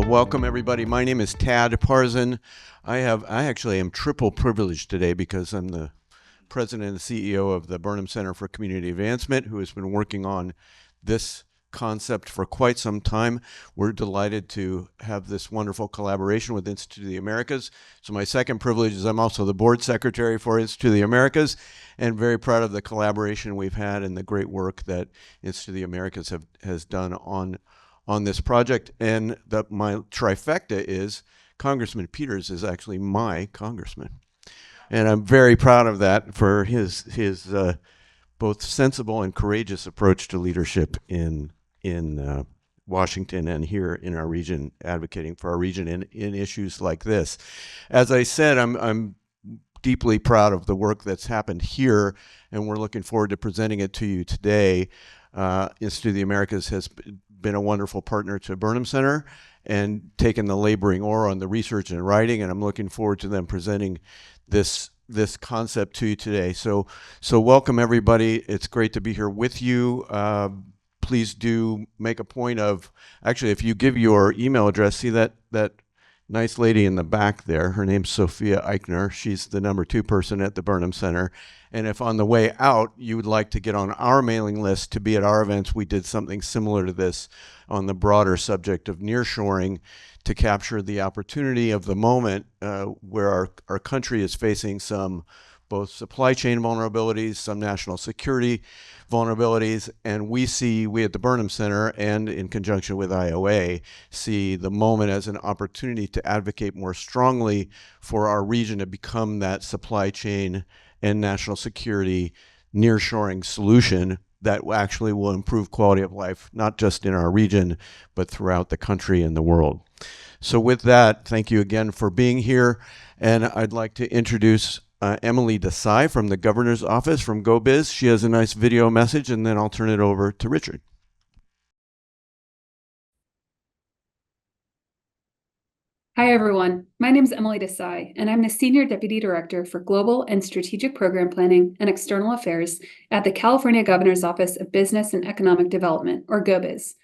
Welcome everybody. My name is Tad Parzan. I actually am triple privileged today because I'm the president and CEO of the Burnham Center for Community Advancement, who has been working on this concept for quite some time. We're delighted to have this wonderful collaboration with Institute of the Americas. So my second privilege is I'm also the board secretary for Institute of the Americas, and very proud of the collaboration we've had and the great work that Institute of the Americas has done on this project. And my trifecta is Congressman Peters is actually my congressman. And I'm very proud of that for his both sensible and courageous approach to leadership in Washington and here in our region, advocating for our region in issues like this. As I said, I'm deeply proud of the work that's happened here, and we're looking forward to presenting it to you today. Institute of the Americas has been a wonderful partner to Burnham Center and taken the laboring oar on the research and writing, and I'm looking forward to them presenting this concept to you today. So welcome everybody. It's great to be here with you. Please do make a point of, actually, if you give your email address, see that nice lady in the back there, her name's Sophia Eichner. She's the number 2 person at the Burnham Center. And if on the way out you would like to get on our mailing list to be at our events, we did something similar to this on the broader subject of nearshoring to capture the opportunity of the moment where our country is facing some both supply chain vulnerabilities, some national security vulnerabilities, and we at the Burnham Center and in conjunction with IOA see the moment as an opportunity to advocate more strongly for our region to become that supply chain and national security nearshoring solution that actually will improve quality of life, not just in our region, but throughout the country and the world. So with that, thank you again for being here, and I'd like to introduce Emily Desai from the Governor's Office from GoBiz. She has a nice video message, and then I'll turn it over to Richard. Hi, everyone. My name is Emily Desai, and I'm the Senior Deputy Director for Global and Strategic Program Planning and External Affairs at the California Governor's Office of Business and Economic Development, or GoBiz.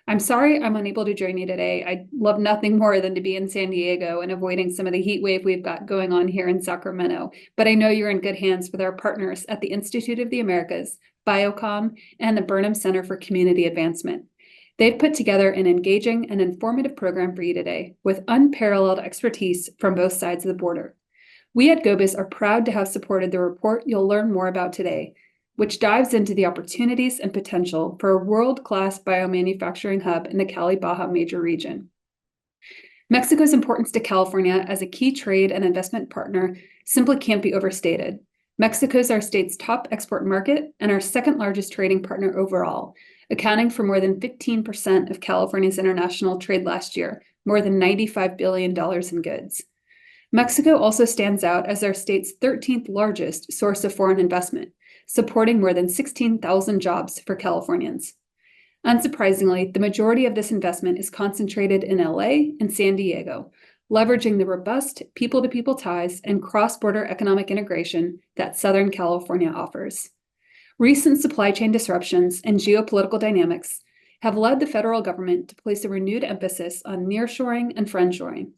I'm sorry I'm unable to join you today. I'd love nothing more than to be in San Diego and avoiding some of the heat wave we've got going on here in Sacramento, but I know you're in good hands with our partners at the Institute of the Americas, Biocom, and the Burnham Center for Community Advancement. They've put together an engaging and informative program for you today with unparalleled expertise from both sides of the border. We at GoBiz are proud to have supported the report you'll learn more about today, which dives into the opportunities and potential for a world-class biomanufacturing hub in the Cali-Baja major region. Mexico's importance to California as a key trade and investment partner simply can't be overstated. Mexico is our state's top export market and our second largest trading partner overall, accounting for more than 15% of California's international trade last year, more than $95 billion in goods. Mexico also stands out as our state's 13th largest source of foreign investment, supporting more than 16,000 jobs for Californians. Unsurprisingly, the majority of this investment is concentrated in LA and San Diego, leveraging the robust people-to-people ties and cross-border economic integration that Southern California offers. Recent supply chain disruptions and geopolitical dynamics have led the federal government to place a renewed emphasis on nearshoring and friendshoring.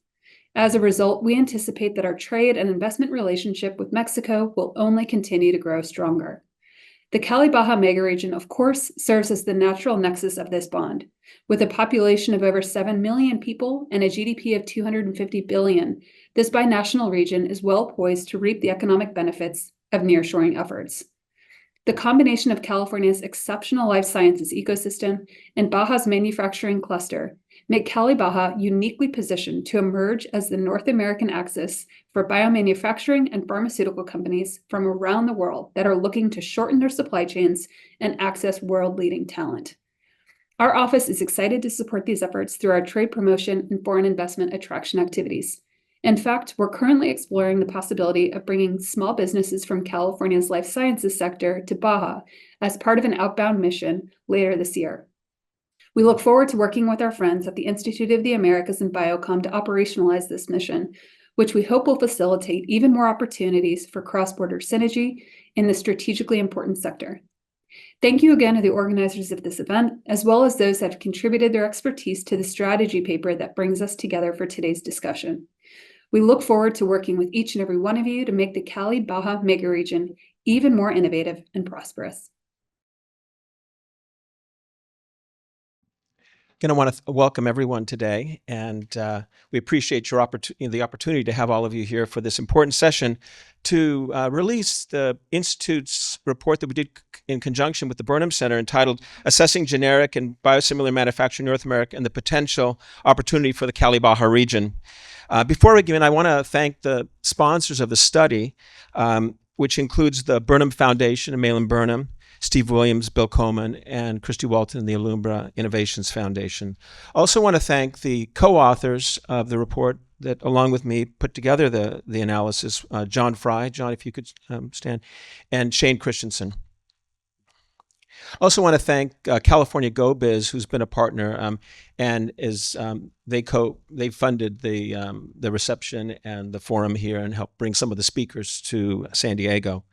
As a result, we anticipate that our trade and investment relationship with Mexico will only continue to grow stronger. The Cali-Baja megaregion, of course, serves as the natural nexus of this bond. With a population of over 7 million people and a GDP of $250 billion, this binational region is well poised to reap the economic benefits of nearshoring efforts. The combination of California's exceptional life sciences ecosystem and Baja's manufacturing cluster make Cali-Baja uniquely positioned to emerge as the North American axis for biomanufacturing and pharmaceutical companies from around the world that are looking to shorten their supply chains and access world-leading talent. Our office is excited to support these efforts through our trade promotion and foreign investment attraction activities. In fact, we're currently exploring the possibility of bringing small businesses from California's life sciences sector to Baja as part of an outbound mission later this year. We look forward to working with our friends at the Institute of the Americas and Biocom to operationalize this mission, which we hope will facilitate even more opportunities for cross-border synergy in the strategically important sector. Thank you again to the organizers of this event, as well as those that have contributed their expertise to the strategy paper that brings us together for today's discussion. We look forward to working with each and every one of you to make the Cali-Baja megaregion even more innovative and prosperous. Again, I want to welcome everyone today, and we appreciate your the opportunity to have all of you here for this important session to release the Institute's report that we did in conjunction with the Burnham Center entitled Assessing Generic and Biosimilar Manufacturing in North America and the Potential Opportunity for the Cali-Baja region. Before we begin, I want to thank the sponsors of the study, which includes the Burnham Foundation and Malin Burnham, Steve Williams, Bill Coleman, and Christy Walton, the Alumbra Innovations Foundation. I also want to thank the co-authors of the report that, along with me, put together the analysis, John Fry, John, if you could stand, and Shane Christensen. I also want to thank California Go Biz, who's been a partner, and is they funded the reception and the forum here and helped bring some of the speakers to San Diego.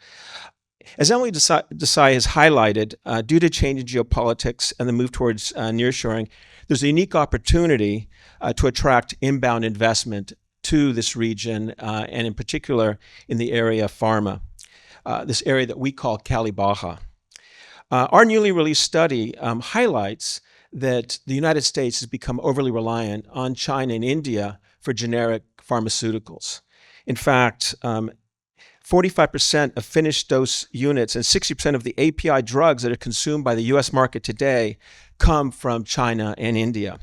As Emily Desai has highlighted, due to change in geopolitics and the move towards nearshoring, there's a unique opportunity to attract inbound investment to this region, and in particular in the area of pharma, this area that we call Cali-Baja. Our newly released study highlights that the United States has become overly reliant on China and India for generic pharmaceuticals. In fact, 45% of finished dose units and 60% of the API drugs that are consumed by the US market today come from China and India.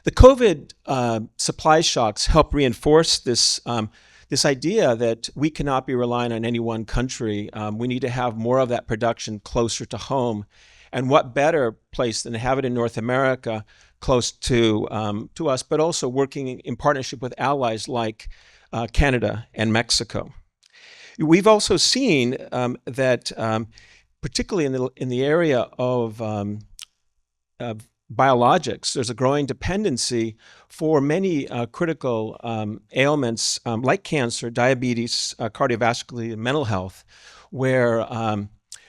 The COVID supply shocks help reinforce this idea that we cannot be relying on any one country. We need to have more of that production closer to home. And what better place than to have it in North America, close to us, but also working in partnership with allies like Canada and Mexico. We've also seen that, particularly in the area of biologics, there's a growing dependency for many critical ailments like cancer, diabetes, cardiovascular, and mental health, where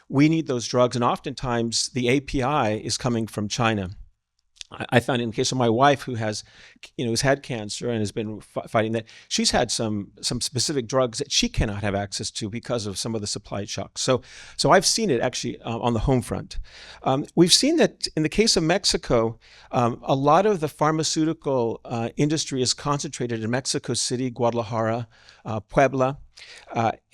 we need those drugs, and oftentimes the API is coming from China. I found in the case of my wife, who has had cancer and has been fighting that, she's had some specific drugs that she cannot have access to because of some of the supply shocks. So I've seen it actually on the home front. We've seen that in the case of Mexico, a lot of the pharmaceutical industry is concentrated in Mexico City, Guadalajara, Puebla,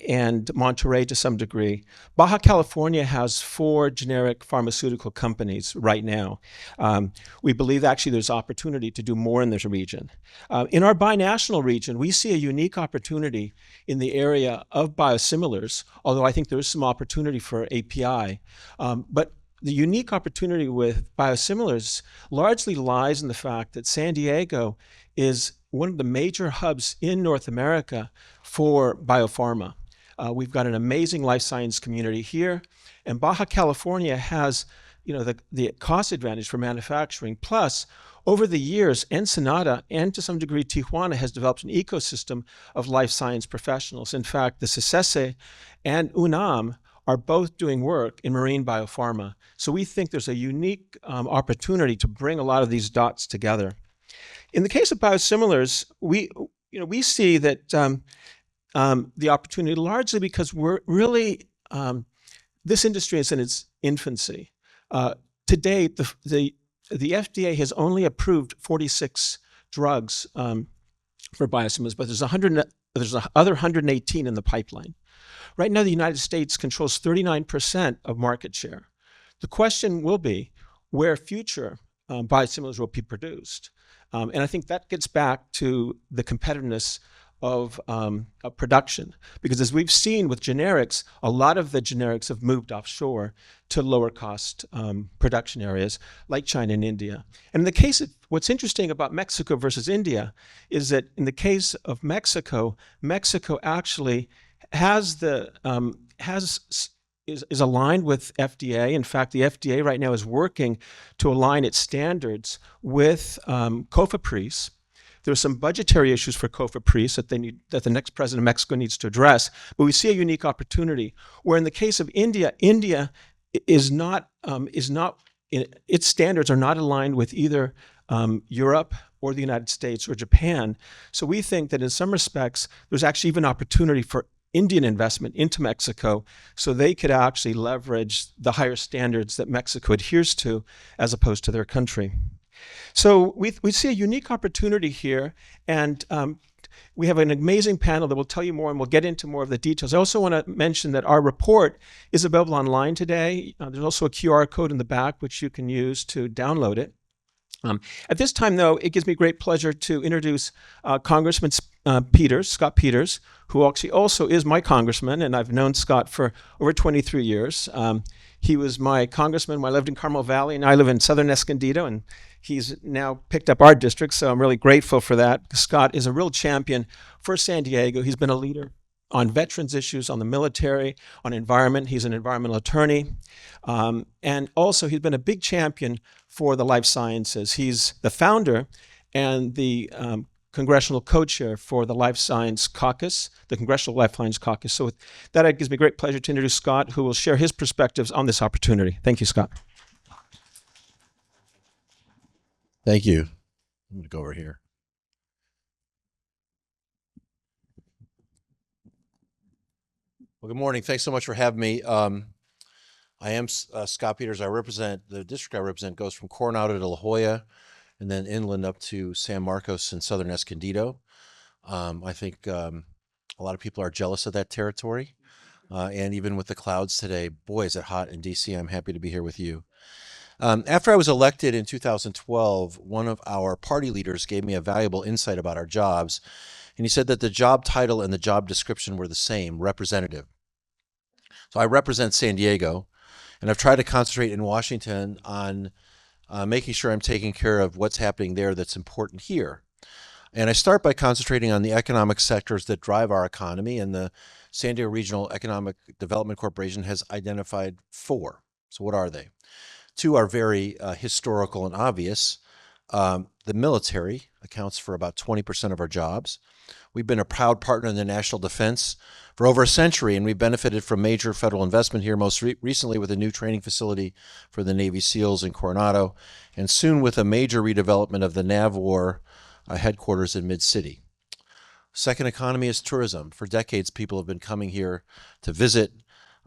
and Monterrey to some degree. Baja California has 4 generic pharmaceutical companies right now. We believe actually there's opportunity to do more in this region. In our binational region, we see a unique opportunity in the area of biosimilars, although I think there is some opportunity for API. But the unique opportunity with biosimilars largely lies in the fact that San Diego is one of the major hubs in North America for biopharma. We've got an amazing life science community here, and Baja California has the cost advantage for manufacturing. Plus, over the years, Ensenada and to some degree Tijuana has developed an ecosystem of life science professionals. In fact, the CSESE and UNAM are both doing work in marine biopharma. So we think there's a unique opportunity to bring a lot of these dots together. In the case of biosimilars, we see that the opportunity largely because we're really this industry is in its infancy. To date, the FDA has only approved 46 drugs for biosimilars, but there's other 118 in the pipeline. Right now, the United States controls 39% of market share. The question will be where future biosimilars will be produced. And I think that gets back to the competitiveness of production. Because as we've seen with generics, a lot of the generics have moved offshore to lower cost production areas like China and India. And in the case of what's interesting about Mexico versus India is that in the case of Mexico, Mexico actually has is aligned with FDA. In fact, the FDA right now is working to align its standards with COFEPRIS. There are some budgetary issues for COFEPRIS that the next president of Mexico needs to address. But we see a unique opportunity where in the case of India, India its standards are not aligned with either Europe or the United States or Japan. So we think that in some respects, there's actually even opportunity for Indian investment into Mexico so they could actually leverage the higher standards that Mexico adheres to as opposed to their country. So we see a unique opportunity here, and we have an amazing panel that will tell you more, and we'll get into more of the details. I also want to mention that our report is available online today. There's also a QR code in the back, which you can use to download it. At this time, though, it gives me great pleasure to introduce Congressman Scott Peters, who actually also is my congressman, and I've known Scott for over 23 years. He was my congressman when I lived in Carmel Valley, and I live in southern Escondido, and he's now picked up our district, so I'm really grateful for that. Scott is a real champion for San Diego. He's been a leader on veterans issues, on the military, on environment. He's an environmental attorney. And also, he's been a big champion for the life sciences. He's the founder and the congressional co-chair for the Life Science Caucus, the Congressional Life Science Caucus. So with that, it gives me great pleasure to introduce Scott, who will share his perspectives on this opportunity. Thank you, Scott. Thank you. I'm going to go over here. Well, good morning. Thanks so much for having me. I am Scott Peters. The district I represent goes from Coronado to La Jolla and then inland up to San Marcos in southern Escondido. I think a lot of people are jealous of that territory. And even with the clouds today, boy, is it hot in DC. I'm happy to be here with you. After I was elected in 2012, one of our party leaders gave me a valuable insight about our jobs. And he said that the job title and the job description were the same, representative. So I represent San Diego, and I've tried to concentrate in Washington on making sure I'm taking care of what's happening there that's important here. And I start by concentrating on the economic sectors that drive our economy, and the San Diego Regional Economic Development Corporation has identified 4. So what are they? 2 are very historical and obvious. The military accounts for about 20% of our jobs. We've been a proud partner in the national defense for over a century, and we've benefited from major federal investment here, most recently with a new training facility for the Navy SEALs in Coronado, and soon with a major redevelopment of the NAVWAR headquarters in Mid-City. Second economy is tourism. For decades, people have been coming here to visit,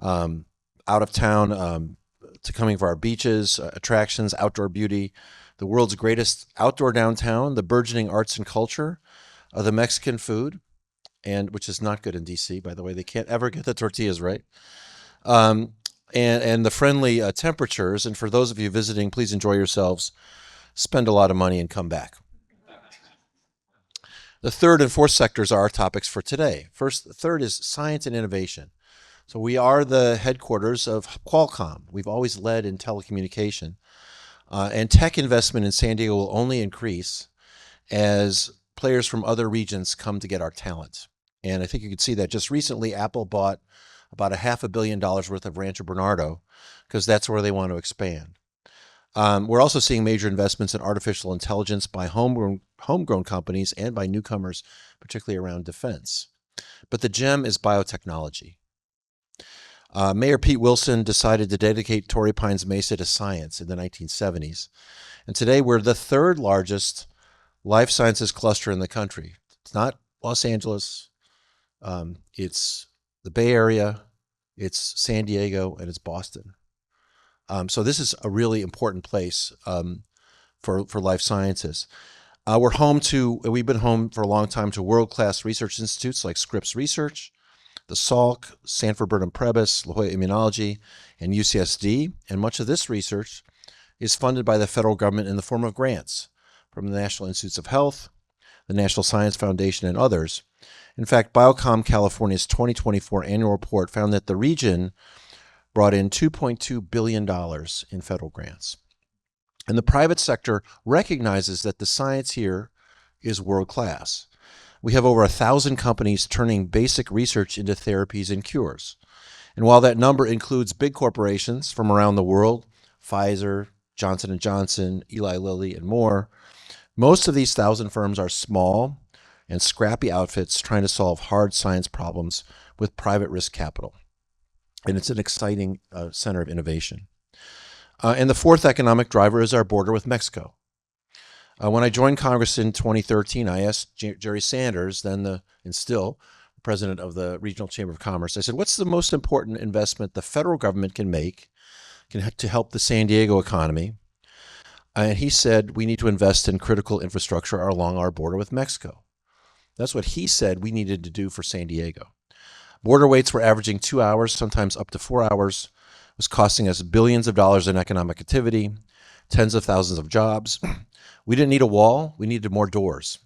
out of town, to coming for our beaches, attractions, outdoor beauty, the world's greatest outdoor downtown, the burgeoning arts and culture, the Mexican food, and which is not good in DC, by the way. They can't ever get the tortillas right. And the friendly temperatures. And for those of you visiting, please enjoy yourselves, spend a lot of money, and come back. The third and fourth sectors are our topics for today. The third is science and innovation. So we are the headquarters of Qualcomm. We've always led in telecommunication. And tech investment in San Diego will only increase as players from other regions come to get our talent. And I think you could see that just recently, Apple bought about $500 million worth of Rancho Bernardo because that's where they want to expand. We're also seeing major investments in artificial intelligence by homegrown companies and by newcomers, particularly around defense. But the gem is biotechnology. Mayor Pete Wilson decided to dedicate Torrey Pines Mesa to science in the 1970s. And today we're the 3rd largest life sciences cluster in the country. It's not Los Angeles, it's the Bay Area, it's San Diego, and it's Boston. So this is a really important place for life sciences. We've been home for a long time to world-class research institutes like Scripps Research, the Salk, Sanford Burnham Prebys, La Jolla Immunology, and UCSD. And much of this research is funded by the federal government in the form of grants from the National Institutes of Health, the National Science Foundation, and others. In fact, Biocom California's 2024 annual report found that the region brought in $2.2 billion in federal grants. And the private sector recognizes that the science here is world-class. We have over 1,000 companies turning basic research into therapies and cures. And while that number includes big corporations from around the world, Pfizer, Johnson & Johnson, Eli Lilly, and more, most of these 1,000 firms are small and scrappy outfits trying to solve hard science problems with private risk capital. and it's an exciting center of innovation. And the fourth economic driver is our border with Mexico. When I joined Congress in 2013, I asked Jerry Sanders, and still president of the Regional Chamber of Commerce, I said, what's the most important investment the federal government can make to help the San Diego economy? And he said, we need to invest in critical infrastructure along our border with Mexico. That's what he said we needed to do for San Diego. Border waits were averaging 2 hours, sometimes up to 4 hours. It was costing us billions of dollars in economic activity, tens of thousands of jobs. We didn't need a wall, we needed more doors.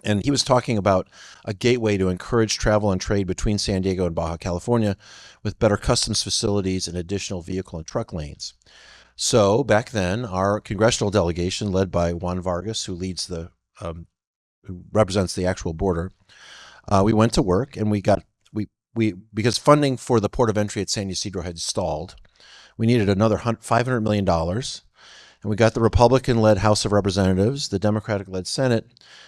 And he was talking about a gateway to encourage travel and trade between San Diego and Baja California with better customs facilities and additional vehicle and truck lanes. So back then, our congressional delegation, led by Juan Vargas, who represents the actual border, we went to work, and because funding for the port of entry at San Ysidro had stalled, we needed another $500 million. And we got the Republican-led House of Representatives, the Democratic-led Senate,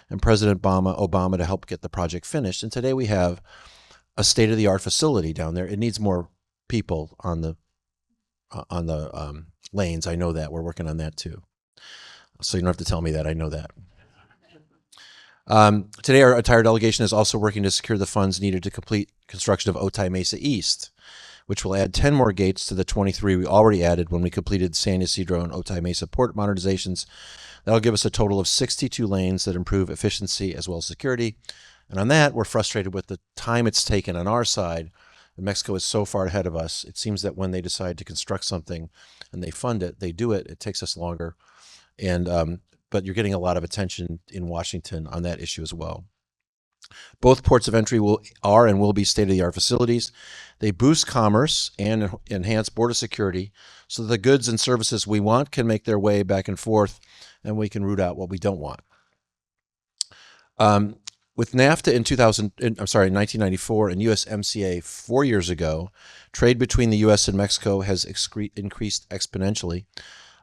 and President Obama to help get the project finished. And today we have a state-of-the-art facility down there. It needs more people on the lanes. I know that. We're working on that too. So you don't have to tell me that. I know that. Today, our entire delegation is also working to secure the funds needed to complete construction of Otay Mesa East, which will add 10 more gates to the 23 we already added when we completed San Ysidro and Otay Mesa port modernizations. That'll give us a total of 62 lanes that improve efficiency as well as security. And on that, we're frustrated with the time it's taken on our side. Mexico is so far ahead of us. It seems that when they decide to construct something and they fund it, they do it. It takes us longer. But you're getting a lot of attention in Washington on that issue as well. Both ports of entry are and will be state-of-the-art facilities. They boost commerce and enhance border security so that the goods and services we want can make their way back and forth, and we can root out what we don't want. With NAFTA in 1994 and USMCA 4 years ago, trade between the U.S. and Mexico has increased exponentially.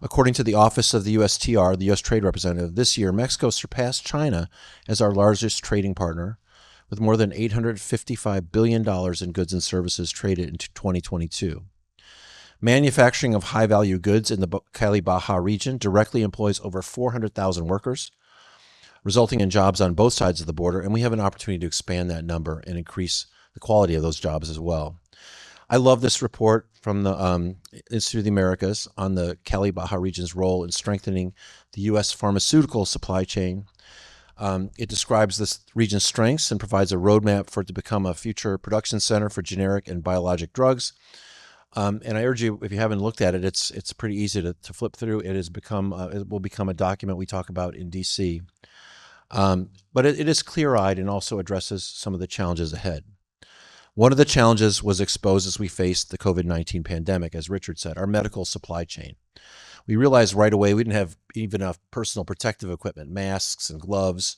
According to the Office of the USTR, the U.S. Trade Representative, this year Mexico surpassed China as our largest trading partner, with more than $855 billion in goods and services traded in 2022. Manufacturing of high-value goods in the Cali-Baja region directly employs over 400,000 workers, resulting in jobs on both sides of the border, and we have an opportunity to expand that number and increase the quality of those jobs as well. I love this report from the Institute of the Americas on the Cali-Baja region's role in strengthening the U.S. pharmaceutical supply chain. It describes this region's strengths and provides a roadmap for it to become a future production center for generic and biologic drugs. And I urge you, if you haven't looked at it, it's pretty easy to flip through. It will become a document we talk about in D.C. But it is clear-eyed and also addresses some of the challenges ahead. One of the challenges was exposed as we faced the COVID-19 pandemic, as Richard said, our medical supply chain. We realized right away we didn't have even enough personal protective equipment, masks and gloves,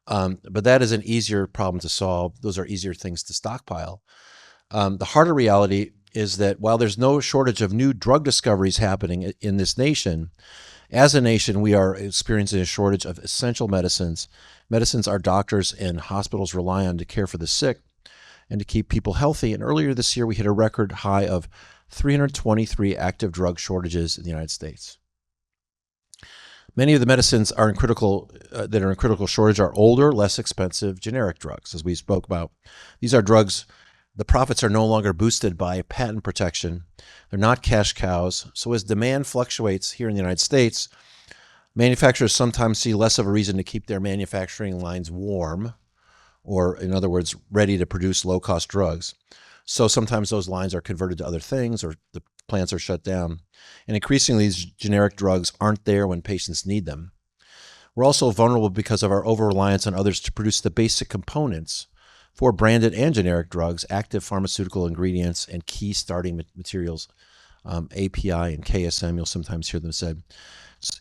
but that is an easier problem to solve. Those are easier things to stockpile. The harder reality is that while there's no shortage of new drug discoveries happening in this nation, as a nation, we are experiencing a shortage of essential medicines our doctors and hospitals rely on to care for the sick and to keep people healthy. And earlier this year, we hit a record high of 323 active drug shortages in the United States. Many of the medicines that are in critical shortage are older, less expensive generic drugs, as we spoke about. These are drugs, the profits are no longer boosted by patent protection. They're not cash cows. So as demand fluctuates here in the United States, manufacturers sometimes see less of a reason to keep their manufacturing lines warm, or in other words, ready to produce low-cost drugs. So sometimes those lines are converted to other things, or the plants are shut down. And increasingly, these generic drugs aren't there when patients need them. We're also vulnerable because of our over-reliance on others to produce the basic components for branded and generic drugs, active pharmaceutical ingredients, and key starting materials, API and KSM, you'll sometimes hear them said.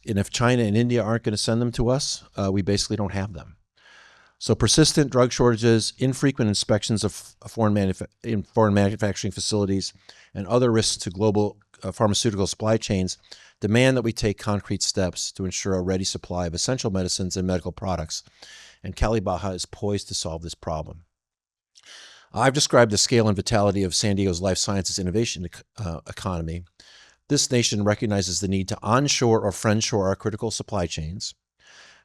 And if China and India aren't going to send them to us, we basically don't have them. So persistent drug shortages, infrequent inspections of foreign manufacturing facilities, and other risks to global pharmaceutical supply chains demand that we take concrete steps to ensure a ready supply of essential medicines and medical products. And Cali-Baja is poised to solve this problem. I've described the scale and vitality of San Diego's life sciences innovation economy. This nation recognizes the need to onshore or friendshore our critical supply chains.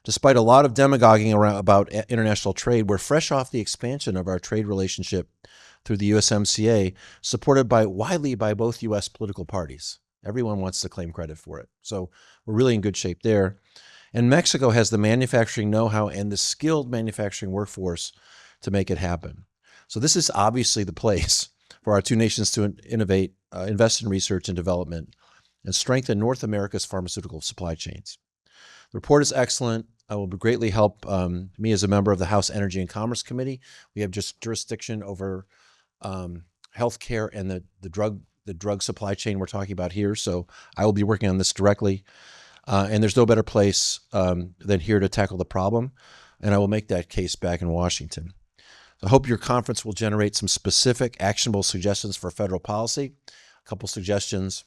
Despite a lot of demagoguing about international trade, we're fresh off the expansion of our trade relationship through the USMCA, supported widely by both U.S. political parties. Everyone wants to claim credit for it. So we're really in good shape there. And Mexico has the manufacturing know-how and the skilled manufacturing workforce to make it happen. So this is obviously the place for our two nations to innovate, invest in research and development, and strengthen North America's pharmaceutical supply chains. The report is excellent. It will greatly help me as a member of the House Energy and Commerce Committee. We have just jurisdiction over healthcare and the drug supply chain we're talking about here. So I will be working on this directly. And there's no better place than here to tackle the problem. And I will make that case back in Washington. I hope your conference will generate some specific, actionable suggestions for federal policy. A couple suggestions.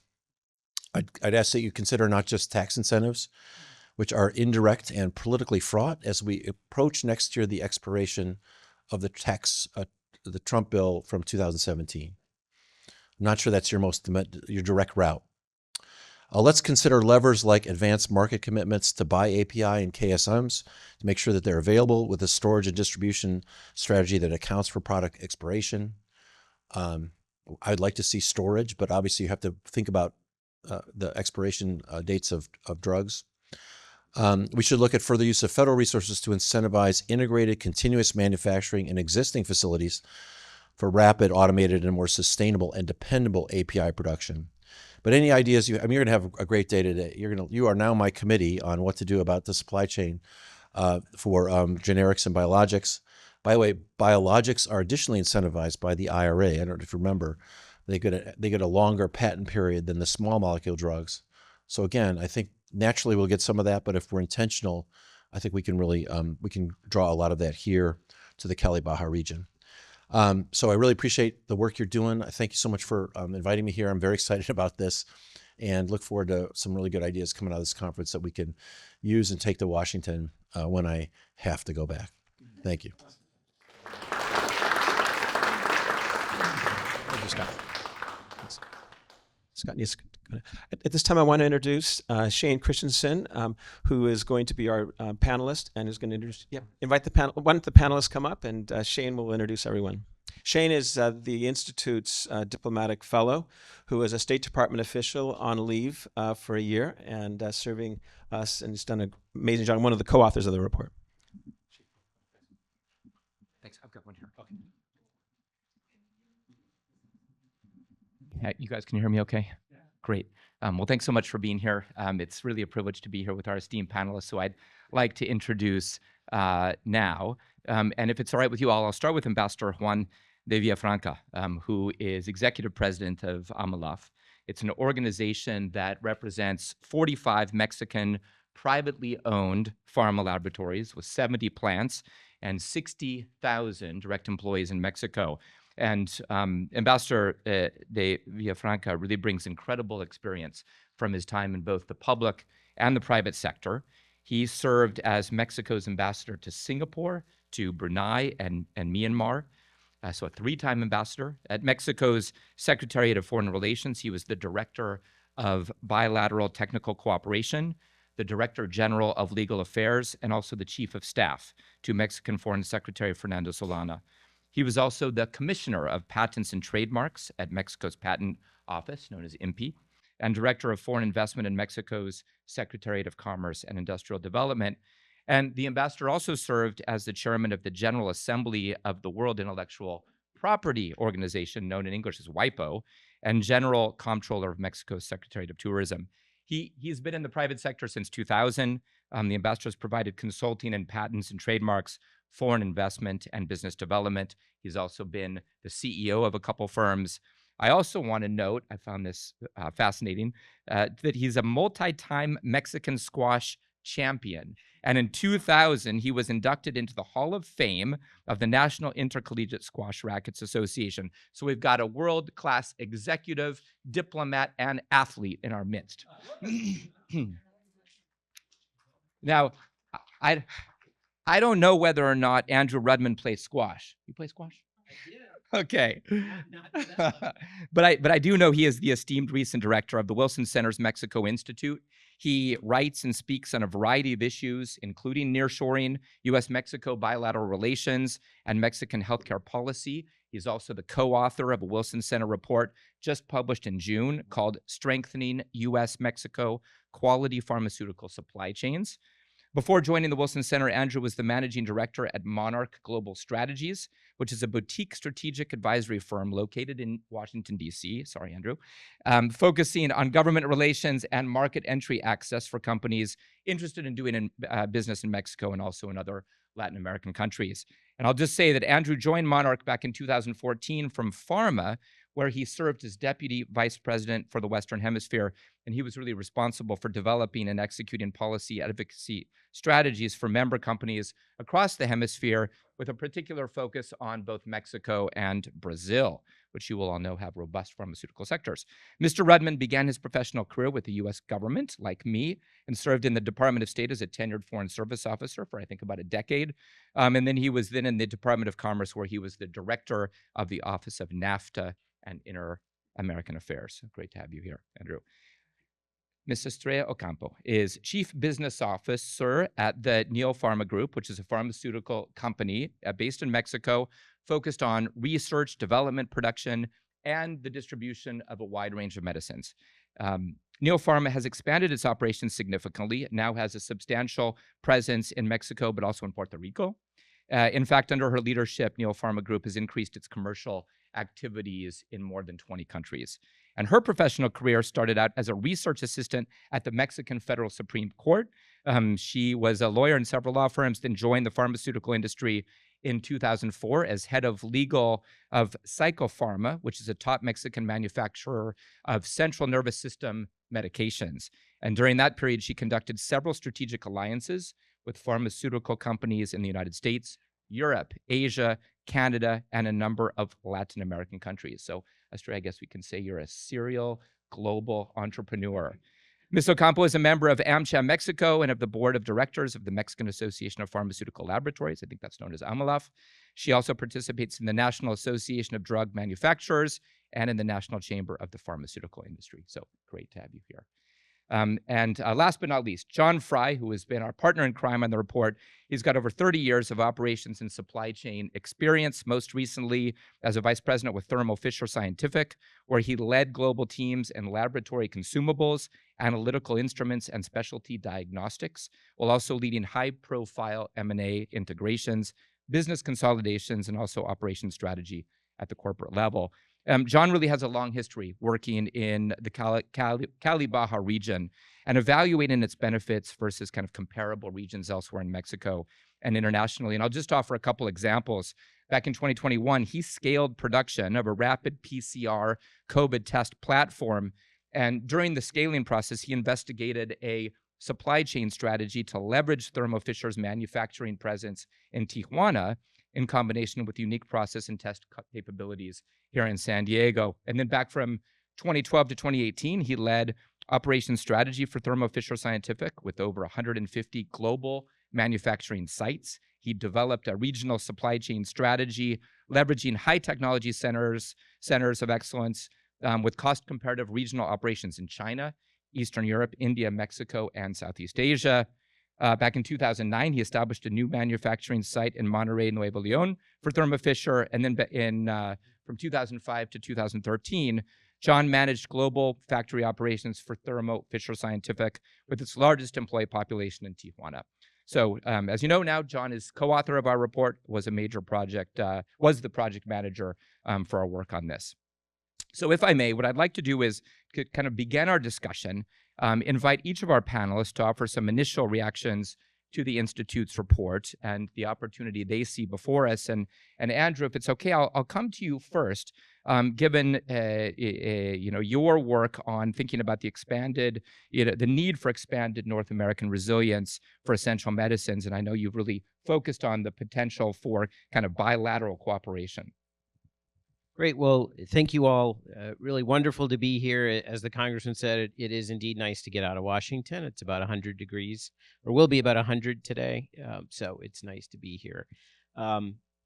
I'd ask that you consider not just tax incentives, which are indirect and politically fraught, as we approach next year the expiration of the Trump bill from 2017. I'm not sure that's your direct route. Let's consider levers like advanced market commitments to buy API and KSMs to make sure that they're available with a storage and distribution strategy that accounts for product expiration. I'd like to see storage, but obviously you have to think about the expiration dates of drugs. We should look at further use of federal resources to incentivize integrated continuous manufacturing in existing facilities for rapid, automated, and more sustainable and dependable API production. But any ideas you're going to have a great day today. You are now my committee on what to do about the supply chain for generics and biologics. By the way, biologics are additionally incentivized by the IRA. I don't know if you remember, they get a longer patent period than the small molecule drugs. So again, I think naturally we'll get some of that, but if we're intentional, I think we can really we can draw a lot of that here to the Cali Baja region. So I really appreciate the work you're doing. I thank you so much for inviting me here. I'm very excited about this and look forward to some really good ideas coming out of this conference that we can use and take to Washington when I have to go back. Thank you. Thank you, Scott. Scott needs. At this time, I want to introduce Shane Christensen, who is going to be our panelist and is going to introduce. Yeah, invite the panel. Why don't the panelists come up and Shane will introduce everyone. Shane is the Institute's diplomatic fellow, who is a State Department official on leave for a year and serving us, and he's done an amazing job. One of the co-authors of the report. Thanks. I've got one here. Okay. You guys can hear me okay? Yeah. Great. Well, thanks so much for being here. It's really a privilege to be here with our esteemed panelists. So I'd like to introduce now, and if it's all right with you all, I'll start with Ambassador Juan de Villafranca, who is executive president of AMALAF. It's an organization that represents 45 Mexican privately owned pharma laboratories with 70 plants and 60,000 direct employees in Mexico. And Ambassador de Villafranca really brings incredible experience from his time in both the public and the private sector. He served as Mexico's ambassador to Singapore, to Brunei, and Myanmar. So a three-time ambassador. At Mexico's Secretariat of Foreign Relations, he was the director of bilateral technical cooperation, the Director General of Legal Affairs, and also the Chief of Staff to Mexican Foreign Secretary Fernando Solana. He was also the Commissioner of Patents and Trademarks at Mexico's Patent Office, known as INPI, and Director of Foreign Investment in Mexico's Secretariat of Commerce and Industrial Development. And the ambassador also served as the chairman of the General Assembly of the World Intellectual Property Organization, known in English as WIPO, and General Comptroller of Mexico's Secretariat of Tourism. He's been in the private sector since 2000. The ambassador has provided consulting in patents and trademarks, foreign investment, and business development. He's also been the CEO of a couple firms. I also want to note, I found this fascinating, that he's a multi-time Mexican squash champion. And in 2000, he was inducted into the Hall of Fame of the National Intercollegiate Squash Rackets Association. So we've got a world-class executive, diplomat, and athlete in our midst. Now, I don't know whether or not Andrew Rudman plays squash. You play squash? I Okay. But I do know he is the esteemed recent director of the Wilson Center's Mexico Institute. He writes and speaks on a variety of issues, including nearshoring, U.S.-Mexico bilateral relations, and Mexican healthcare policy. He's also the co-author of a Wilson Center report just published in June called Strengthening U.S.-Mexico Quality Pharmaceutical Supply Chains. Before joining the Wilson Center, Andrew was the managing director at Monarch Global Strategies, which is a boutique strategic advisory firm located in Washington, D.C. Sorry, Andrew, focusing on government relations and market entry access for companies interested in doing business in Mexico and also in other Latin American countries. And I'll just say that Andrew joined Monarch back in 2014 from pharma, where he served as deputy vice president for the Western Hemisphere. And he was really responsible for developing and executing policy advocacy strategies for member companies across the hemisphere, with a particular focus on both Mexico and Brazil, which you will all know have robust pharmaceutical sectors. Mr. Rudman began his professional career with the U.S. government, like me, and served in the Department of State as a tenured Foreign Service officer for, I think, about a decade. And then he was then in the Department of Commerce, where he was the director of the Office of NAFTA and Inter-American Affairs. Great to have you here, Andrew. Ms. Estrella Ocampo is Chief Business Officer at the Neo Pharma Group, which is a pharmaceutical company based in Mexico, focused on research, development, production, and the distribution of a wide range of medicines. Neo Pharma has expanded its operations significantly. It now has a substantial presence in Mexico, but also in Puerto Rico. In fact, under her leadership, Neo Pharma Group has increased its commercial activities in more than 20 countries. And her professional career started out as a research assistant at the Mexican Federal Supreme Court. She was a lawyer in several law firms, then joined the pharmaceutical industry in 2004 as head of legal of Psychopharma, which is a top Mexican manufacturer of central nervous system medications. And during that period, she conducted several strategic alliances with pharmaceutical companies in the United States, Europe, Asia, Canada, and a number of Latin American countries. So, Estrella, I guess we can say you're a serial global entrepreneur. Ms. Ocampo is a member of AmCham Mexico and of the board of directors of the Mexican Association of Pharmaceutical Laboratories. I think that's known as AMALAF. She also participates in the National Association of Drug Manufacturers and in the National Chamber of the Pharmaceutical Industry. So great to have you here. And last but not least, John Fry, who has been our partner in crime on the report. He's got over 30 years of operations and supply chain experience, most recently as a vice president with Thermo Fisher Scientific, where he led global teams in laboratory consumables, analytical instruments, and specialty diagnostics, while also leading high-profile M&A integrations, business consolidations, and also operation strategy at the corporate level. John really has a long history working in the Cali-Baja region and evaluating its benefits versus kind of comparable regions elsewhere in Mexico and internationally. And I'll just offer a couple examples. Back in 2021, he scaled production of a rapid PCR COVID test platform. And during the scaling process, he investigated a supply chain strategy to leverage Thermo Fisher's manufacturing presence in Tijuana in combination with unique process and test capabilities here in San Diego. And then back from 2012 to 2018, he led operations strategy for Thermo Fisher Scientific with over 150 global manufacturing sites. He developed a regional supply chain strategy, leveraging high technology centers of excellence with cost comparative regional operations in China, Eastern Europe, India, Mexico, and Southeast Asia. Back in 2009, he established a new manufacturing site in Monterrey, Nuevo León for Thermo Fisher. And then from 2005 to 2013, John managed global factory operations for Thermo Fisher Scientific with its largest employee population in Tijuana. So as you know now, John is co-author of our report, was the project manager for our work on this. So if I may, what I'd like to do is kind of begin our discussion, invite each of our panelists to offer some initial reactions to the Institute's report and the opportunity they see before us. And Andrew, if it's okay, I'll come to you first, given your work on thinking about the expanded, the need for expanded North American resilience for essential medicines. And I know you've really focused on the potential for kind of bilateral cooperation. Great. Well, thank you all. Really wonderful to be here. As the Congressman said, it is indeed nice to get out of Washington. It's about 100 degrees, or will be about 100 today. So it's nice to be here.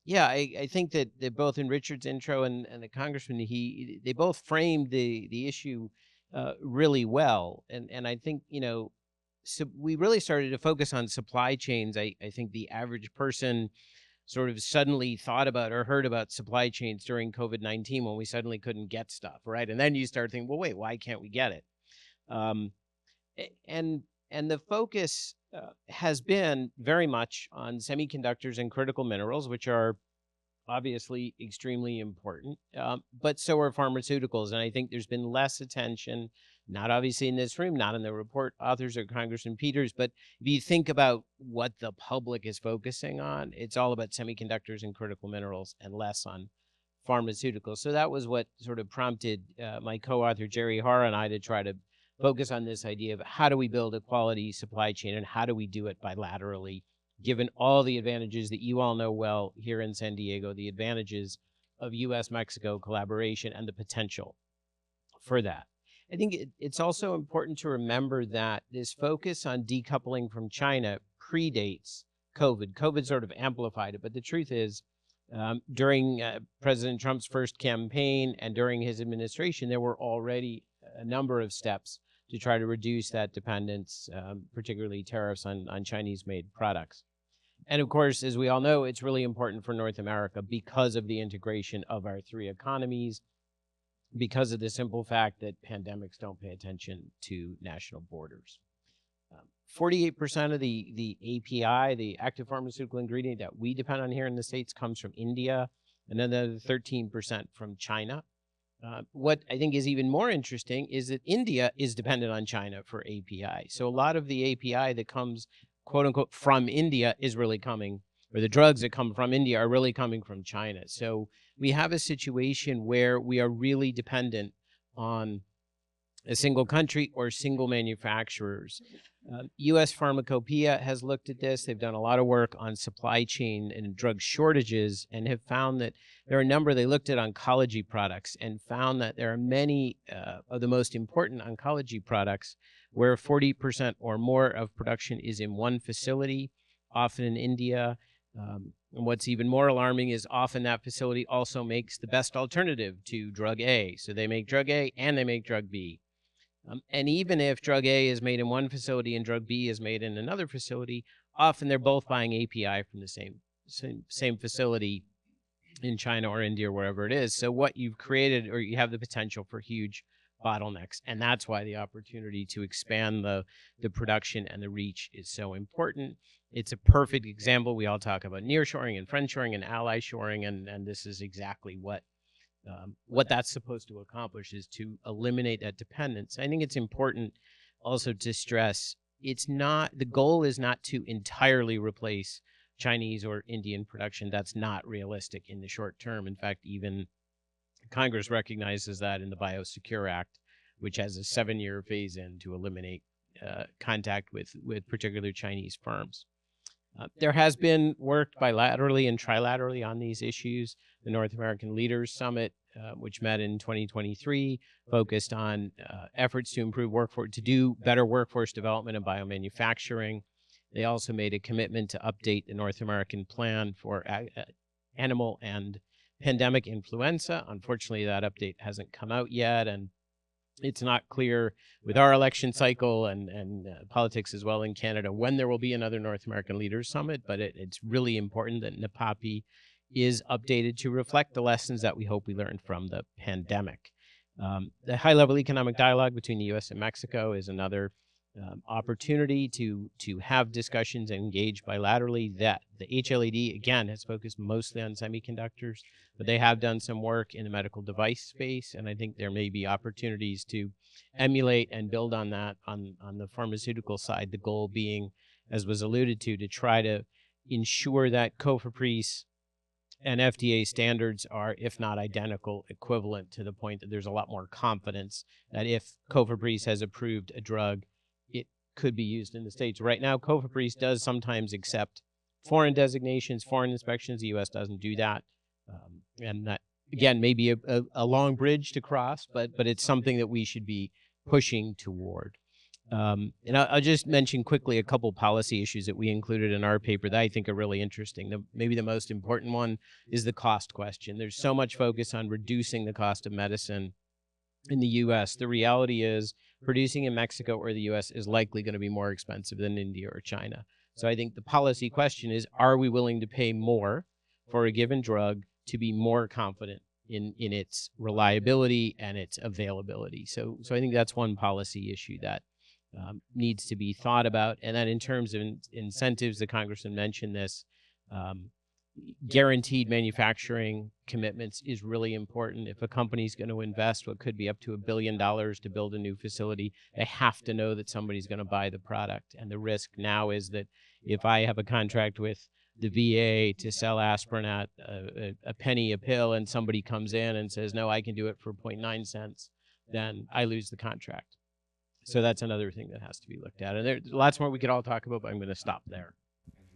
Yeah, I think that both in Richard's intro and the congressman, they both framed the issue really well, and I think so we really started to focus on supply chains. I think the average person sort of suddenly thought about or heard about supply chains during COVID-19 when we suddenly couldn't get stuff, right? And then you start thinking, well, wait, why can't we get it? Um, and the focus has been very much on semiconductors and critical minerals, which are obviously extremely important, but so are pharmaceuticals. And I think there's been less attention, not obviously in this room, not in the report authors or Congressman Peters, but if you think about what the public is focusing on, it's all about semiconductors and critical minerals and less on pharmaceuticals. So that was what sort of prompted my co-author Jerry Harr and I to try to focus on this idea of how do we build a quality supply chain and how do we do it bilaterally, given all the advantages that you all know well here in San Diego, the advantages of U.S.-Mexico collaboration and the potential for that. I think it's also important to remember that this focus on decoupling from China predates COVID. COVID sort of amplified it, but the truth is, during President Trump's first campaign and during his administration, there were already a number of steps to try to reduce that dependence, particularly tariffs on Chinese-made products. And of course, as we all know, it's really important for North America because of the integration of our three economies, because of the simple fact that pandemics don't pay attention to national borders. 48% of the API, the active pharmaceutical ingredient that we depend on here in the States, comes from India, and another 13% from China. What I think is even more interesting is that India is dependent on China for API. So a lot of the API that comes, quote unquote, from India is really coming, or the drugs that come from India are really coming from China. So we have a situation where we are really dependent on a single country or single manufacturers. U.S. Pharmacopoeia has looked at this. They've done a lot of work on supply chain and drug shortages and have found that there are a number. They looked at oncology products and found that there are many of the most important oncology products where 40% or more of production is in one facility, often in India. And what's even more alarming is often that facility also makes the best alternative to drug A. So they make drug A and they make drug B. And even if drug A is made in one facility and drug B is made in another facility, often they're both buying API from the same facility in China or India or wherever it is. So what you've created, or you have the potential for huge bottlenecks. And that's why the opportunity to expand the production and the reach is so important. It's a perfect example. We all talk about nearshoring and friendshoring and ally shoring, and this is exactly what that's supposed to accomplish, is to eliminate that dependence. I think it's important also to stress the goal is not to entirely replace Chinese or Indian production. That's not realistic in the short term. In fact, even Congress recognizes that in the Biosecure Act, which has a 7-year phase in to eliminate contact with particular Chinese firms. There has been work bilaterally and trilaterally on these issues. The North American Leaders Summit, which met in 2023, focused on efforts to improve to do better workforce development and biomanufacturing. They also made a commitment to update the North American plan for animal and pandemic influenza. Unfortunately, that update hasn't come out yet, and it's not clear with our election cycle and politics as well in Canada when there will be another North American Leaders Summit, but it's really important that NAPAPI is updated to reflect the lessons that we hope we learned from the pandemic. The high-level economic dialogue between the U.S. and Mexico is another opportunity to have discussions and engage bilaterally. That the HLAD, again, has focused mostly on semiconductors, but they have done some work in the medical device space, and I think there may be opportunities to emulate and build on that on the pharmaceutical side, the goal being, as was alluded to try to ensure that COFEPRIS and FDA standards are, if not identical, equivalent, to the point that there's a lot more confidence that if COFEPRIS has approved a drug, it could be used in the States. Right now, COFEPRIS does sometimes accept foreign designations, foreign inspections. The U.S. doesn't do that. And that, again, may be a long bridge to cross, but it's something that we should be pushing toward. And I'll just mention quickly a couple policy issues that we included in our paper that I think are really interesting. Maybe the most important one is the cost question. There's so much focus on reducing the cost of medicine in the U.S. The reality is producing in Mexico or the U.S. is likely going to be more expensive than India or China. So I think the policy question is, are we willing to pay more for a given drug to be more confident in its reliability and its availability? So I think that's one policy issue that needs to be thought about. And then in terms of incentives, the Congressman mentioned this, guaranteed manufacturing commitments is really important. If a company is going to invest what could be up to $1 billion to build a new facility, they have to know that somebody's going to buy the product. And the risk now is that if I have a contract with the VA to sell aspirin at a penny a pill and somebody comes in and says, no, I can do it for 0.9 cents, then I lose the contract. So that's another thing that has to be looked at. And there's lots more we could all talk about, but I'm going to stop there.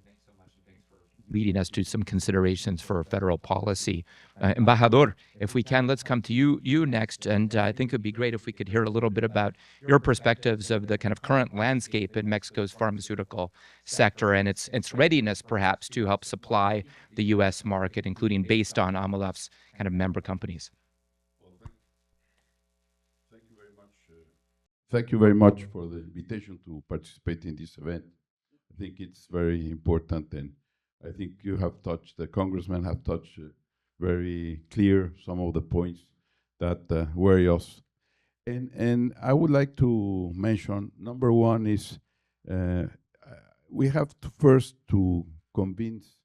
Thanks so much, and thanks for leading us to some considerations for federal policy. Embajador, if we can, let's come to you next. And I think it would be great if we could hear a little bit about your perspectives of the kind of current landscape in Mexico's pharmaceutical sector and its readiness, perhaps, to help supply the U.S. market, including based on AMLAF's kind of member companies. Thank you very much for the invitation to participate in this event. I think it's very important, and I think the congressmen have touched very clear some of the points that worry us. And I would like to mention, number one is we have to first to convince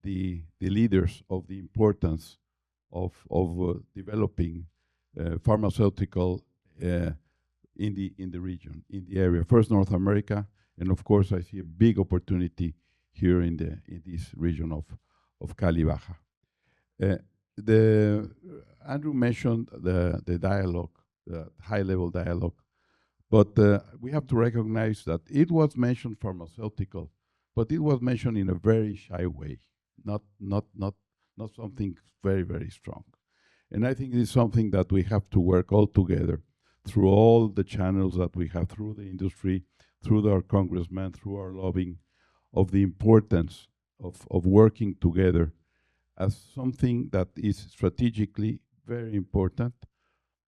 the leaders of the importance of developing pharmaceutical in the region, in the area. First, North America, and of course, I see a big opportunity here in this region of Cali Baja. Andrew mentioned the dialogue, the high-level dialogue, but we have to recognize that it was mentioned pharmaceutical, but it was mentioned in a very shy way, not something very, very strong. And I think it's something that we have to work all together through all the channels that we have, through the industry, through our congressmen, through our lobbying, of the importance of working together as something that is strategically very important